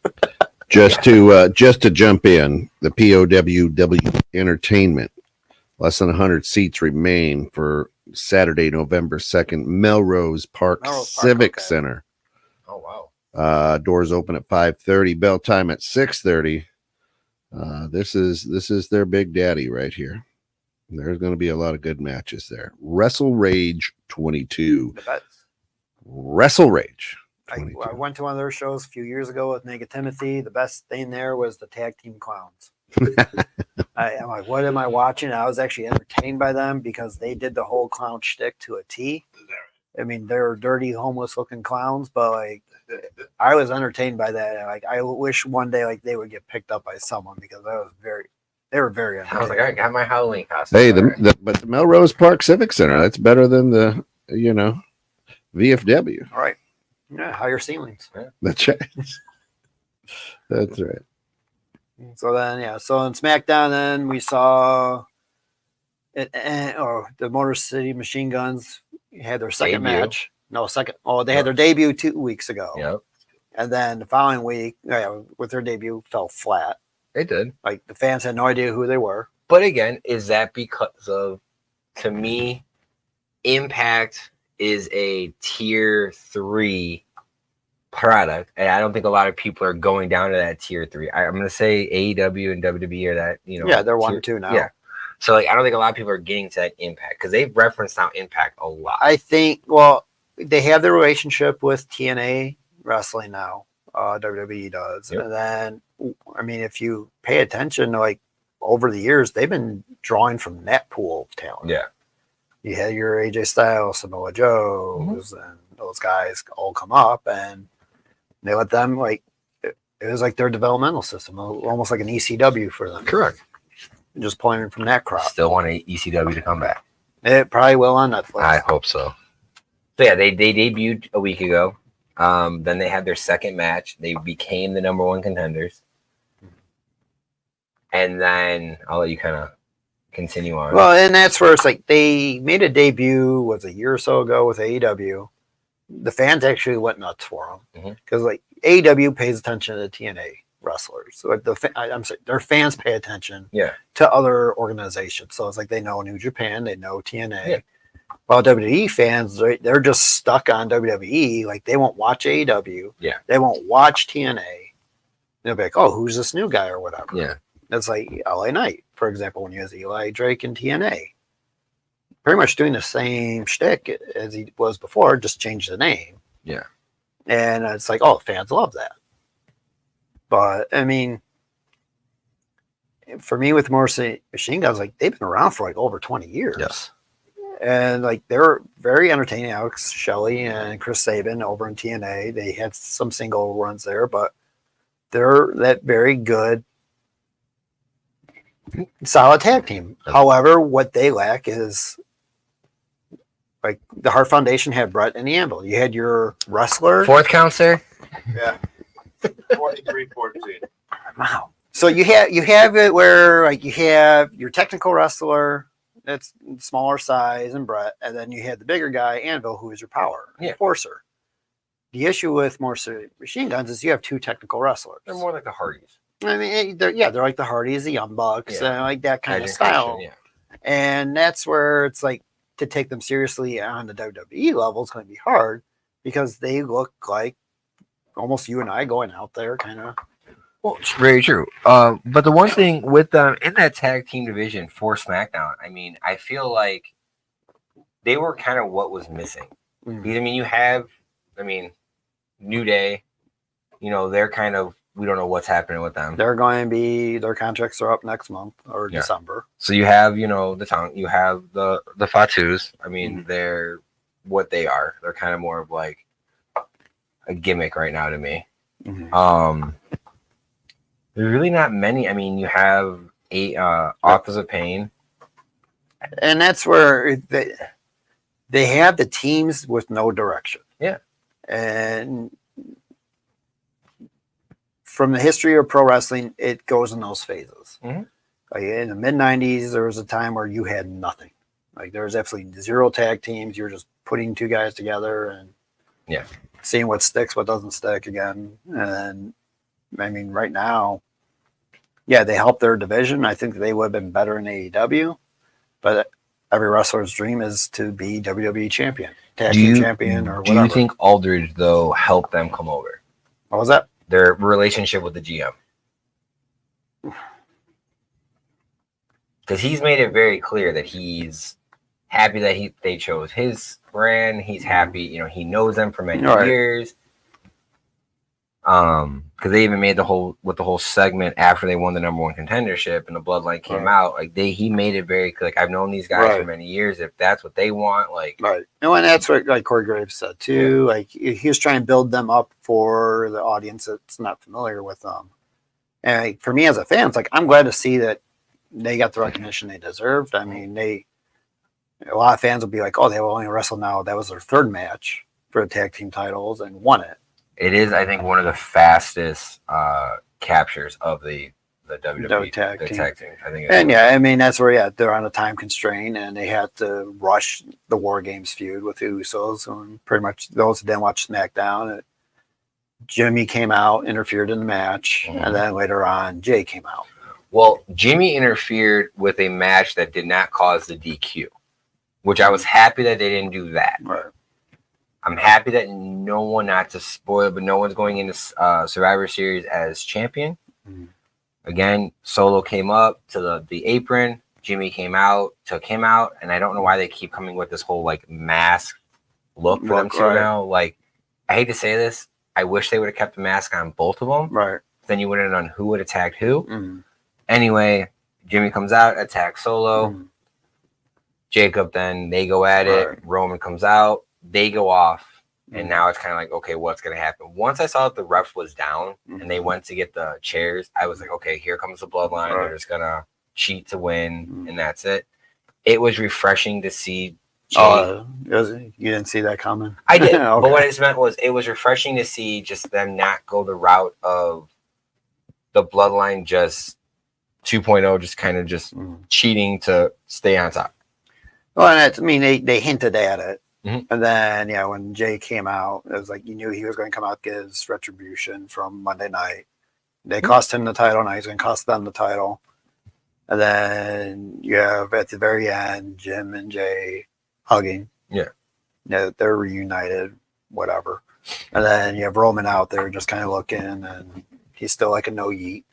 Just to jump in, the POWW Entertainment Less than 100 seats remain for Saturday, November 2nd, Melrose Park Melrose Park, Civic okay. Center. Oh wow. Doors open at 5:30. Bell time at 6:30. This is their big daddy right here. There's going to be a lot of good matches there. Wrestle Rage 22. The best. Wrestle Rage I 22. went to one of their shows a few years ago with Nega Timothy. The best thing there was the tag team clowns. I'm like, what am I watching? I was actually entertained by them because they did the whole clown shtick to a T. I mean, they're dirty, homeless-looking clowns, but like, I was entertained by that. And, like, I wish one day like they would get picked up by someone because they were very I was entertaining. like, I got my Halloween costume. Hey, but the Melrose Park Civic Center, that's better than the VFW. All right, yeah, higher ceilings. That's right. That's right. So then, yeah. So in SmackDown, then we saw the Motor City Machine Guns had their second Debut. match. No, second. Oh, they had their debut 2 weeks ago. Yep, And then the following week, with their debut, fell flat. they did. Like the fans had no idea who they were. But again, is that because of, to me, Impact is a tier 3 product, and I don't think a lot of people are going down to that tier 3. I'm going to say AEW and WWE are that, Yeah, they're 1 or 2 now. Yeah. So like, I don't think a lot of people are getting to that Impact because they've referenced now Impact a lot. I think. Well, they have their relationship with TNA Wrestling now. WWE does, Yep. and then I mean, if you pay attention, like over the years, they've been drawing from that pool of talent. Yeah. You had your AJ Styles, Samoa Joe's, and those guys all come up, and they let them like it was like their developmental system, almost like an ECW for them. Correct. Just pulling from that crop. Still want ECW to come back. It probably will on Netflix. I hope so. So yeah, they debuted a week ago. Then they had their second match. They became the number 1 contenders. And then I'll let you kind of continue on. Well, and that's where it's like they made a debut was a year or so ago with AEW. The fans actually went nuts for them because like AEW pays attention to TNA wrestlers. So I'm sorry, their fans pay attention to other organizations. So it's like they know New Japan, they know TNA. Yeah. While WWE fans, they're just stuck on WWE. Like they won't watch AEW. Yeah. They won't watch TNA. They'll be like, oh, who's this new guy or whatever. Yeah. That's like LA Knight, for example, when he has Eli Drake in TNA. Pretty much doing the same shtick as he was before, just changed the name. Yeah. And it's like, oh, fans love that. But I mean, for me with Motor City Machine Guns, like they've been around for like over 20 years. Yes. And like they're very entertaining. Alex Shelley and Chris Sabin over in TNA. They had some single runs there, but they're that very good, solid tag team. However, what they lack is like the Hart Foundation had Brett and the Anvil. You had your wrestler. 4th count, sir. Yeah. 43-14. Wow. So you have it where like you have your technical wrestler that's smaller size and Brett, and then you had the bigger guy Anvil, who is your power enforcer. The issue with more Machine Guns is you have 2 technical wrestlers. They're more like the Hardys. I mean, they're like the Hardys, the Young Bucks, and like that kind of Christian, style. yeah. And that's where it's like to take them seriously on the WWE level is going to be hard because they look like almost you and I going out there kind of. Well, it's very true. But the one thing with them in that tag team division for SmackDown, I mean, I feel like they were kind of what was missing. Because, I mean, you have, New Day, they're kind of, we don't know what's happening with them. They're going to be, their contracts are up next month or December. So you have, the town, you have the Fatus. I mean, they're what they are. They're kind of more of like a gimmick right now to me. There's really not many. I mean, you have Authors of Pain. And that's where they have the teams with no direction. Yeah. And from the history of pro wrestling, it goes in those phases. Like in the mid 90s, there was a time where you had nothing. Like there was absolutely 0 tag teams. You're just putting 2 guys together and seeing what sticks, what doesn't stick again. And I mean, right now, they helped their division. I think they would have been better in AEW. But every wrestler's dream is to be WWE champion, tag team champion, or whatever. Do you think Aldridge, though, helped them come over? What was that? Their relationship with the GM. Because he's made it very clear that he's happy that they chose his brand. He's happy, he knows them for many years. Because they even made the whole segment after they won the number 1 contendership and the Bloodline came out. Like he made it very clear. Like, I've known these guys for many years. If that's what they want, and when that's what like Corey Graves said too. Like he was trying to build them up for the audience that's not familiar with them. And like, for me as a fan, it's like I'm glad to see that they got the recognition they deserved. I mean, a lot of fans will be like, "Oh, they will only wrestle now." That was their 3rd match for the tag team titles and won it. It is, I think, one of the fastest captures of the WWE tag team. I think. I mean that's where they're on a time constraint and they had to rush the War Games feud with the Usos. And pretty much those who didn't watch SmackDown, Jimmy came out, interfered in the match, and then later on Jay came out. Well, Jimmy interfered with a match that did not cause the DQ, which I was happy that they didn't do that. Right. I'm happy that no one, not to spoil, but no one's going into Survivor Series as champion. Again, Solo came up to the apron. Jimmy came out, took him out, and I don't know why they keep coming with this whole like mask look for them two now. Like, I hate to say this, I wish they would have kept the mask on both of them. Right. Then you would have known who would attack who. Anyway, Jimmy comes out, attacks Solo. Jacob, then they go at it. Roman comes out. They go off. And now it's kind of like, okay, what's going to happen? Once I saw that the ref was down and they went to get the chairs, I was like, okay, here comes the bloodline. They're just going to cheat to win, and that's it. It was refreshing to see. You didn't see that coming? I did. Okay. But what it meant was it was refreshing to see just them not go the route of the bloodline just 2.0, just kind of just cheating to stay on top. Well, and I mean, they hinted at it. And then, when Jay came out, it was like you knew he was going to come out and get his retribution from Monday night. They cost him the title. Now he's going to cost them the title. And then you have at the very end, Jim and Jay hugging. They're reunited, whatever. And then you have Roman out there just kind of looking, and he's still like a no yeet.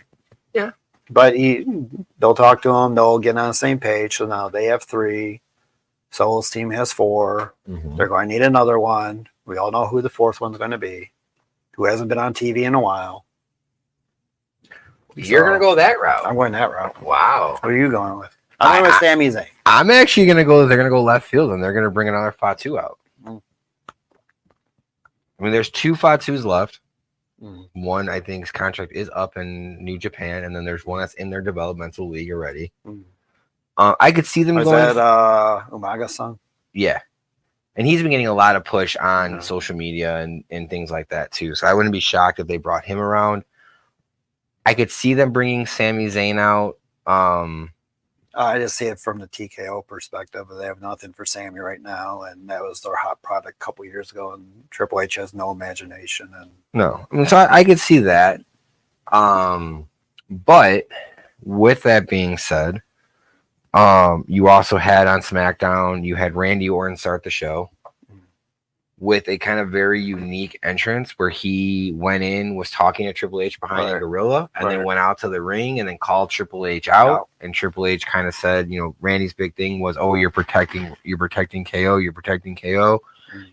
Yeah. But they'll talk to him. They'll get on the same page. So now they have 3. Solo's team has 4. They're going to need another one. We all know who the 4th one's going to be, who hasn't been on TV in a while. You're going to go that route? I'm going that route. Wow. What are you going with? I'm going with Sami Zayn. I'm actually going to go, they're going to go left field, and they're going to bring another Fatu out. I mean, there's 2 Fatus left. One, I think, his contract is up in New Japan, and then there's one that's in their developmental league already. I could see them going. Is that Umaga's son? Yeah. And he's been getting a lot of push on social media and things like that, too. So I wouldn't be shocked if they brought him around. I could see them bringing Sami Zayn out. I just see it from the TKO perspective. They have nothing for Sammy right now, and that was their hot product a couple years ago, and Triple H has no imagination. No. I mean, so I could see that. But with that being said, you also had on SmackDown, you had Randy Orton start the show with a kind of very unique entrance where he went in, was talking to Triple H behind the gorilla, and then went out to the ring and then called Triple H out. And Triple H kind of said, Randy's big thing was, oh, you're protecting KO, you're protecting KO.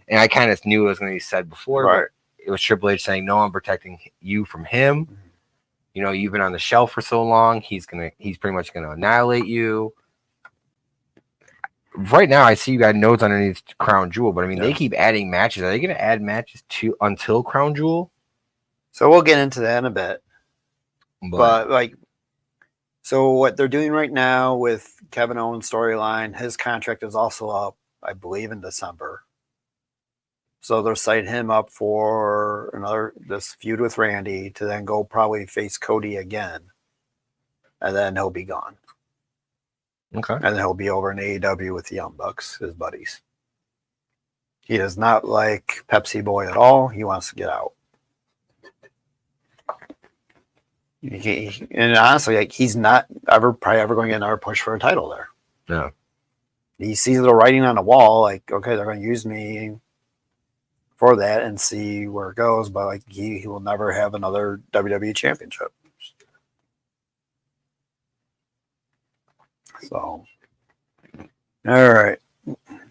And I kind of knew it was going to be said before, but it was Triple H saying, no, I'm protecting you from him. You've been on the shelf for so long. He's pretty much going to annihilate you. Right now, I see you got notes underneath Crown Jewel, but I mean, they keep adding matches. Are they going to add matches until Crown Jewel? So we'll get into that in a bit. But so what they're doing right now with Kevin Owens' storyline, his contract is also up, I believe, in December. So they're setting him up for this feud with Randy to then go probably face Cody again, and then he'll be gone. Okay. And then he'll be over in AEW with the Young Bucks, his buddies. He does not like Pepsi Boy at all. He wants to get out. And honestly, he's not probably ever going to get another push for a title there. No. he sees the writing on the wall, like, okay, they're going to use me for that and see where it goes, but like he will never have another WWE championship. So, all right.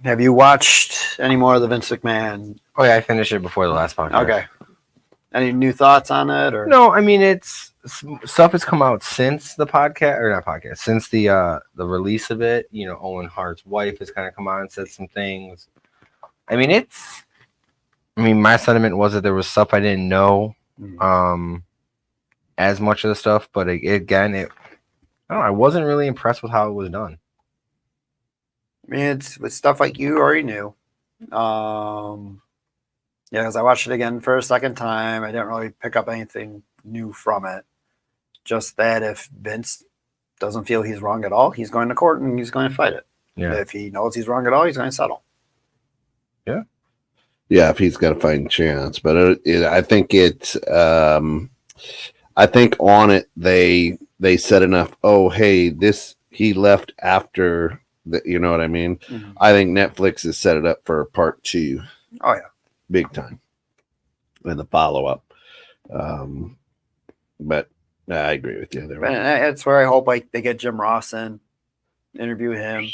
Have you watched any more of the Vince McMahon? Oh yeah, I finished it before the last podcast. Okay. Any new thoughts on it, or No, I mean it's stuff has come out since the podcast or not podcast since the release of it. You know, Owen Hart's wife has kind of come on and said some things. I mean, my sentiment was that there was stuff I didn't know as much of the stuff, but I don't know, I wasn't really impressed with how it was done. I mean, it's with stuff like you already knew. Yeah, because I watched it again for a second time. I didn't really pick up anything new from it. Just that if Vince doesn't feel he's wrong at all, he's going to court and he's going to fight it. Yeah. If he knows he's wrong at all, he's going to settle. Yeah, if he's got a fighting chance. But I think it's, I think on it they said enough. Oh, hey, he left after the, you know what I mean? Mm-hmm. I think Netflix has set it up for part 2. Oh yeah, big time. And the follow up. But I agree with you there. that's where I hope like they get Jim Ross in, interview him.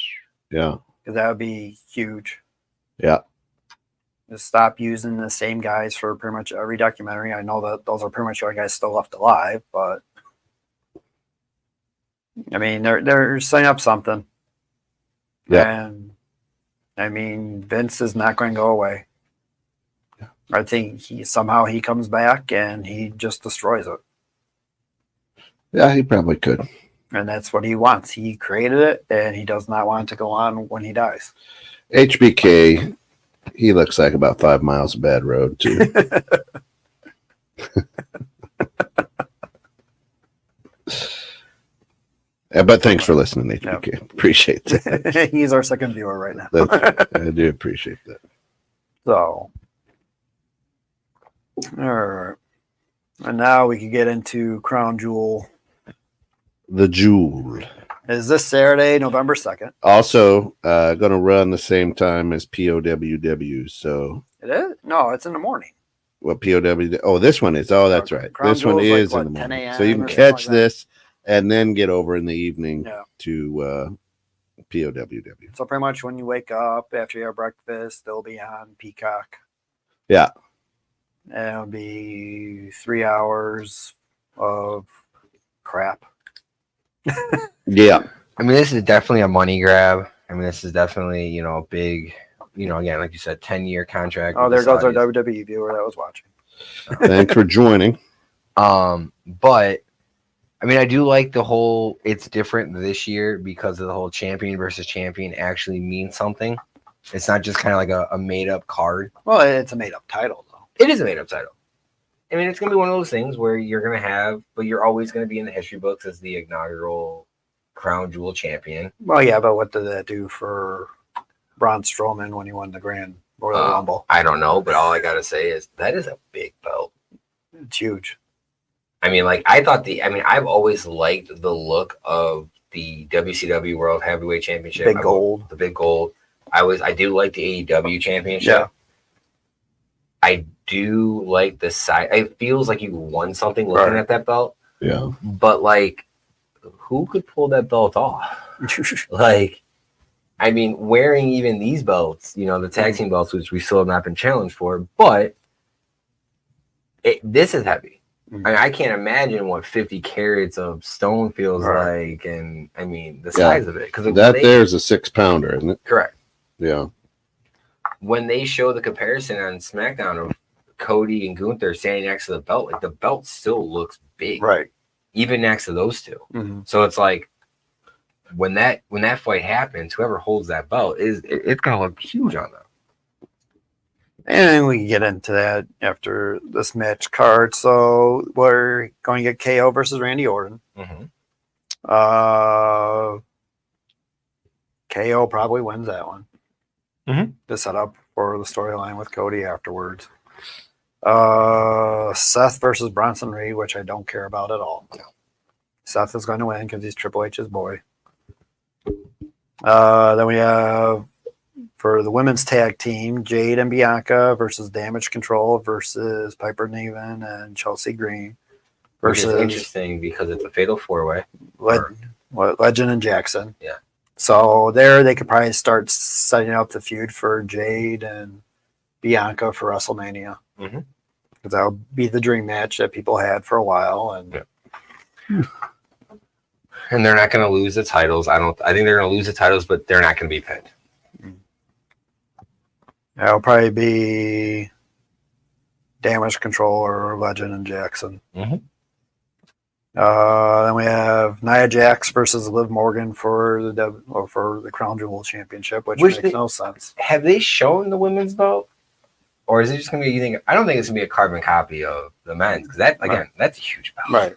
Yeah, because that would be huge. Yeah. Just stop using the same guys for pretty much every documentary. I know that those are pretty much the only guys still left alive, but I mean they're setting up something. Yeah. And I mean Vince is not going to go away. Yeah. I think he comes back and he just destroys it. Yeah, he probably could. And that's what he wants. He created it and he does not want it to go on when he dies. HBK, he looks like about 5 miles of bad road too. But thanks for listening, HBK. Yep. Appreciate that. He's our second viewer right now. I do appreciate that. So, all right. And now we can get into Crown Jewel. The Jewel. Is this Saturday, November 2nd? Also, going to run the same time as POWW. So it is? No, it's in the morning. Well, POW. Oh, this one is. Oh, that's right. Crown this Jewel one is like, in the morning. 10 So you can catch this and then get over in the evening to POWW. So pretty much when you wake up after you have breakfast, they'll be on Peacock. Yeah. And it'll be 3 hours of crap. Yeah. I mean, this is definitely a money grab. I mean, this is definitely, a big, again, like you said, 10-year contract. Oh, there goes our WWE viewer that was watching. Thanks for joining. But I mean, I do like the whole, it's different this year because of the whole champion versus champion actually means something. It's not just kind of like a made up card. Well, it's a made up title, though. It is a made up title. I mean, it's going to be one of those things where you're going to have, but you're always going to be in the history books as the inaugural Crown Jewel champion. Well, yeah, but what did that do for Braun Strowman when he won the Grand Royal Rumble? I don't know, but all I got to say is that is a big belt. It's huge. I mean, I've always liked the look of the WCW World Heavyweight Championship. Big gold. The big gold. I do like the AEW Championship. Yeah. I do like the size. It feels like you won something looking at that belt. Yeah. But, who could pull that belt off? I mean, wearing even these belts, the tag team belts, which we still have not been challenged for, but this is heavy. I mean, I can't imagine what 50 carats of stone feels like, and I mean the size of it. Because there's a 6-pounder, isn't it? Correct. Yeah. When they show the comparison on SmackDown of Cody and Gunther standing next to the belt, the belt still looks big, right? Even next to those two. Mm-hmm. So it's like when that fight happens, whoever holds that belt it's gonna look huge on them. And we can get into that after this match card. So we're going to get KO versus Randy Orton. Mm-hmm. KO probably wins that one. Mm-hmm. To set up for the storyline with Cody afterwards. Seth versus Bronson Reed, which I don't care about at all. Seth is going to win because he's Triple H's boy. Then we have for the women's tag team, Jade and Bianca versus Damage Control versus Piper Niven and Chelsea Green Which is versus interesting because it's a fatal 4-way. Legend and Jackson. Yeah. So there they could probably start setting up the feud for Jade and Bianca for WrestleMania. Mm-hmm. Because that would be the dream match that people had for a while. And And they're not going to lose the titles. I think they're going to lose the titles, but they're not going to be pinned. that'll probably be Damage Control or Legend and Jackson. Mm-hmm. Then we have Nia Jax versus Liv Morgan for the Crown Jewel Championship, which makes no sense. Have they shown the women's belt? Or is it just going to be, you think? I don't think it's going to be a carbon copy of the men's, because that, again, that's a huge belt.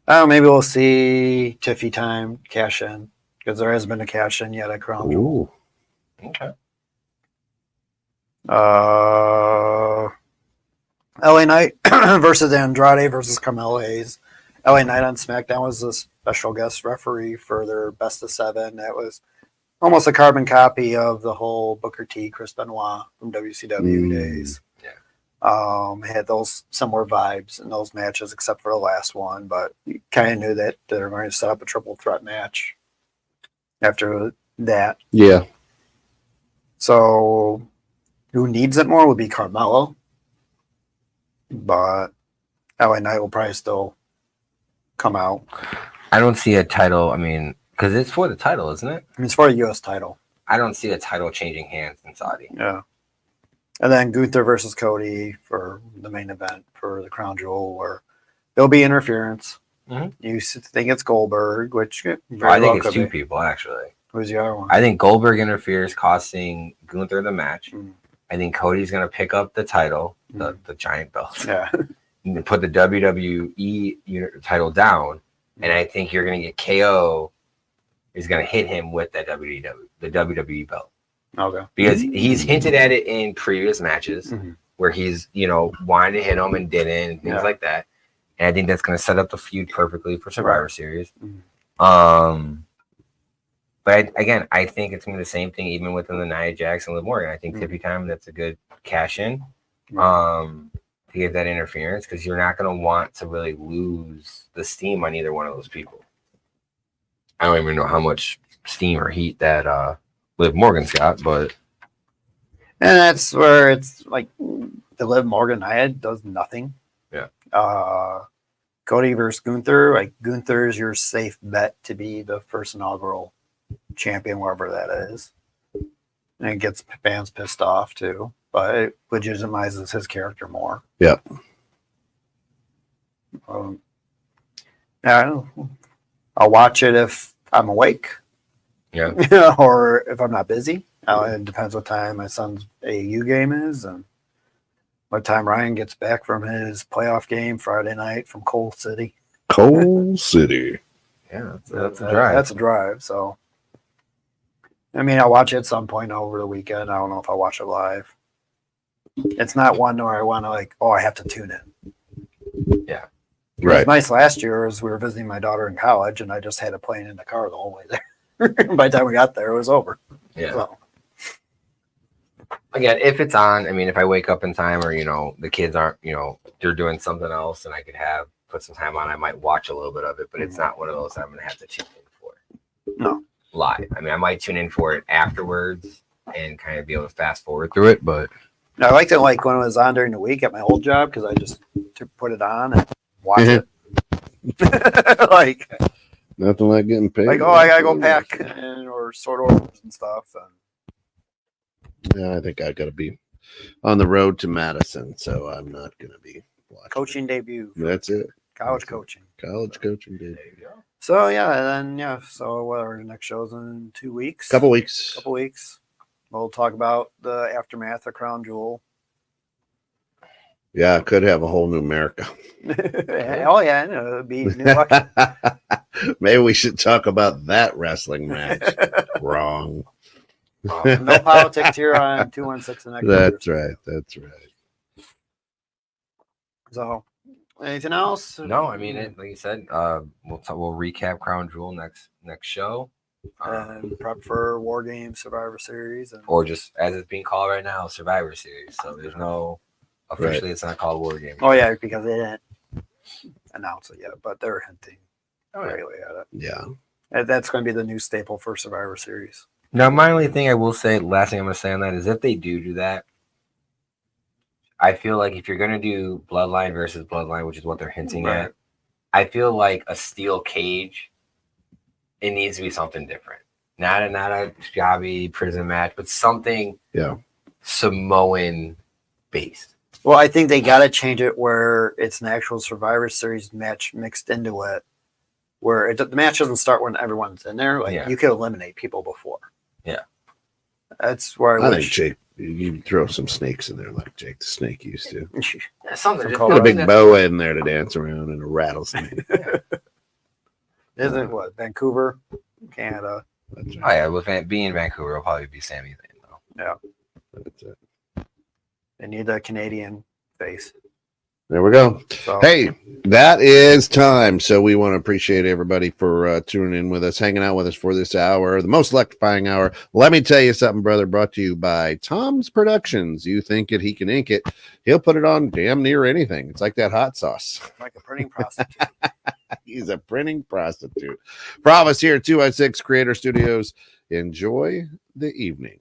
Right. Maybe we'll see Tiffy time cash in, because there hasn't been a cash in yet at Crown Jewel. Okay. LA Knight versus Andrade versus Carmelo Hayes. LA Knight on SmackDown was a special guest referee for their best of 7. That was almost a carbon copy of the whole Booker T, Chris Benoit from WCW days. Yeah. Had those similar vibes in those matches, except for the last one, but you kind of knew that they were going to set up a triple threat match after that. Yeah. So who needs it more would be Carmelo. But LA Knight will probably still come out. I don't see a title, because it's for the title, isn't it? It's for a U.S. title. I don't see a title changing hands in Saudi. Yeah. And then Gunther versus Cody for the main event for the Crown Jewel, where there'll be interference. Mm-hmm. You think it's Goldberg, which I think it's 2 people, actually. Who's the other one? I think Goldberg interferes, costing Gunther the match. Mm. I think Cody's going to pick up the title, the giant belt, Yeah. and put the WWE title down. And I think you're going to get KO is going to hit him with that the WWE belt. Okay. Because he's hinted at it in previous matches where he's, wanted to hit him and didn't, and things like that. And I think that's going to set up the feud perfectly for Survivor Series. But I think it's going to be the same thing even within the Nia Jax and Liv Morgan. I think Tippy Time, that's a good cash in to get that interference, because you're not going to want to really lose the steam on either one of those people. I don't even know how much steam or heat that Liv Morgan's got, but. And that's where it's like the Liv Morgan Nia does nothing. Yeah. Cody versus Gunther. Like Gunther is your safe bet to be the first inaugural champion, wherever that is. And it gets fans pissed off too, but it legitimizes his character more. Yep. Yeah, I'll watch it if I'm awake. Yeah. Or if I'm not busy. It depends what time my son's AAU game is and what time Ryan gets back from his playoff game Friday night from Coal City. Coal City. Yeah, that's a drive. That's a drive. So, I'll watch it at some point over the weekend. I don't know if I'll watch it live. It's not one where I want to I have to tune in. Yeah. It Right. was nice last year as we were visiting my daughter in college, and I just had it playing in the car the whole way there. By the time we got there, it was over. Yeah. So, again, if it's on, if I wake up in time or, the kids aren't, they're doing something else and I could put some time on, I might watch a little bit of it, but it's not one of those I'm going to have to tune in for. No. Live. I might tune in for it afterwards and kind of be able to fast forward through it, but. I liked it when it was on during the week at my old job because I just put it on and watch it. Nothing like getting paid. I gotta go pack or sort orders and stuff. Yeah, I think I gotta be on the road to Madison, so I'm not gonna be watching. Coaching debut. That's it. College coaching. College coaching, dude. There you go. So and then so what are the next shows in 2 weeks? Couple weeks. We'll talk about the aftermath of Crown Jewel. Yeah, could have a whole new America. Oh yeah, it'll be new. Maybe we should talk about that wrestling match. Wrong. No politics here on 216 the next year. That's right. So, anything else? No, like you said, we'll recap Crown Jewel next show. and prep for War Games, Survivor Series, and Or just as it's being called right now, Survivor Series. So there's no officially it's not called War Game. oh yeah, because they didn't announce it yet, but they're hinting Oh, yeah. greatly at it. Yeah. And that's going to be the new staple for Survivor Series. Now, my only thing I will say, last thing I'm going to say on that is if they do that, I feel like if you're going to do Bloodline versus Bloodline, which is what they're hinting Right. at, I feel like a steel cage, it needs to be something different. Not a jobby prison match, but something Samoan based. Well, I think they got to change it where it's an actual Survivor Series match mixed into it, where the match doesn't start when everyone's in there. Like you could eliminate people before. Yeah, that's where I think Jake, you throw some snakes in there like Jake the Snake used to. Something. Put a big boa in there to dance around and a rattlesnake. Isn't what Vancouver, Canada? That's Oh yeah, with being Vancouver, it'll probably be Sami Zayn though. Yeah, That's it. They need a Canadian face. There we go. So, Hey, that is time. So we want to appreciate everybody for tuning in with us, hanging out with us for this hour, the most electrifying hour. Let me tell you something, brother, brought to you by Tom's Productions. You think it, he can ink it. He'll put it on damn near anything. It's like that hot sauce. like a printing prostitute. He's a printing prostitute. Promise here at 216 Creator Studios. Enjoy the evening.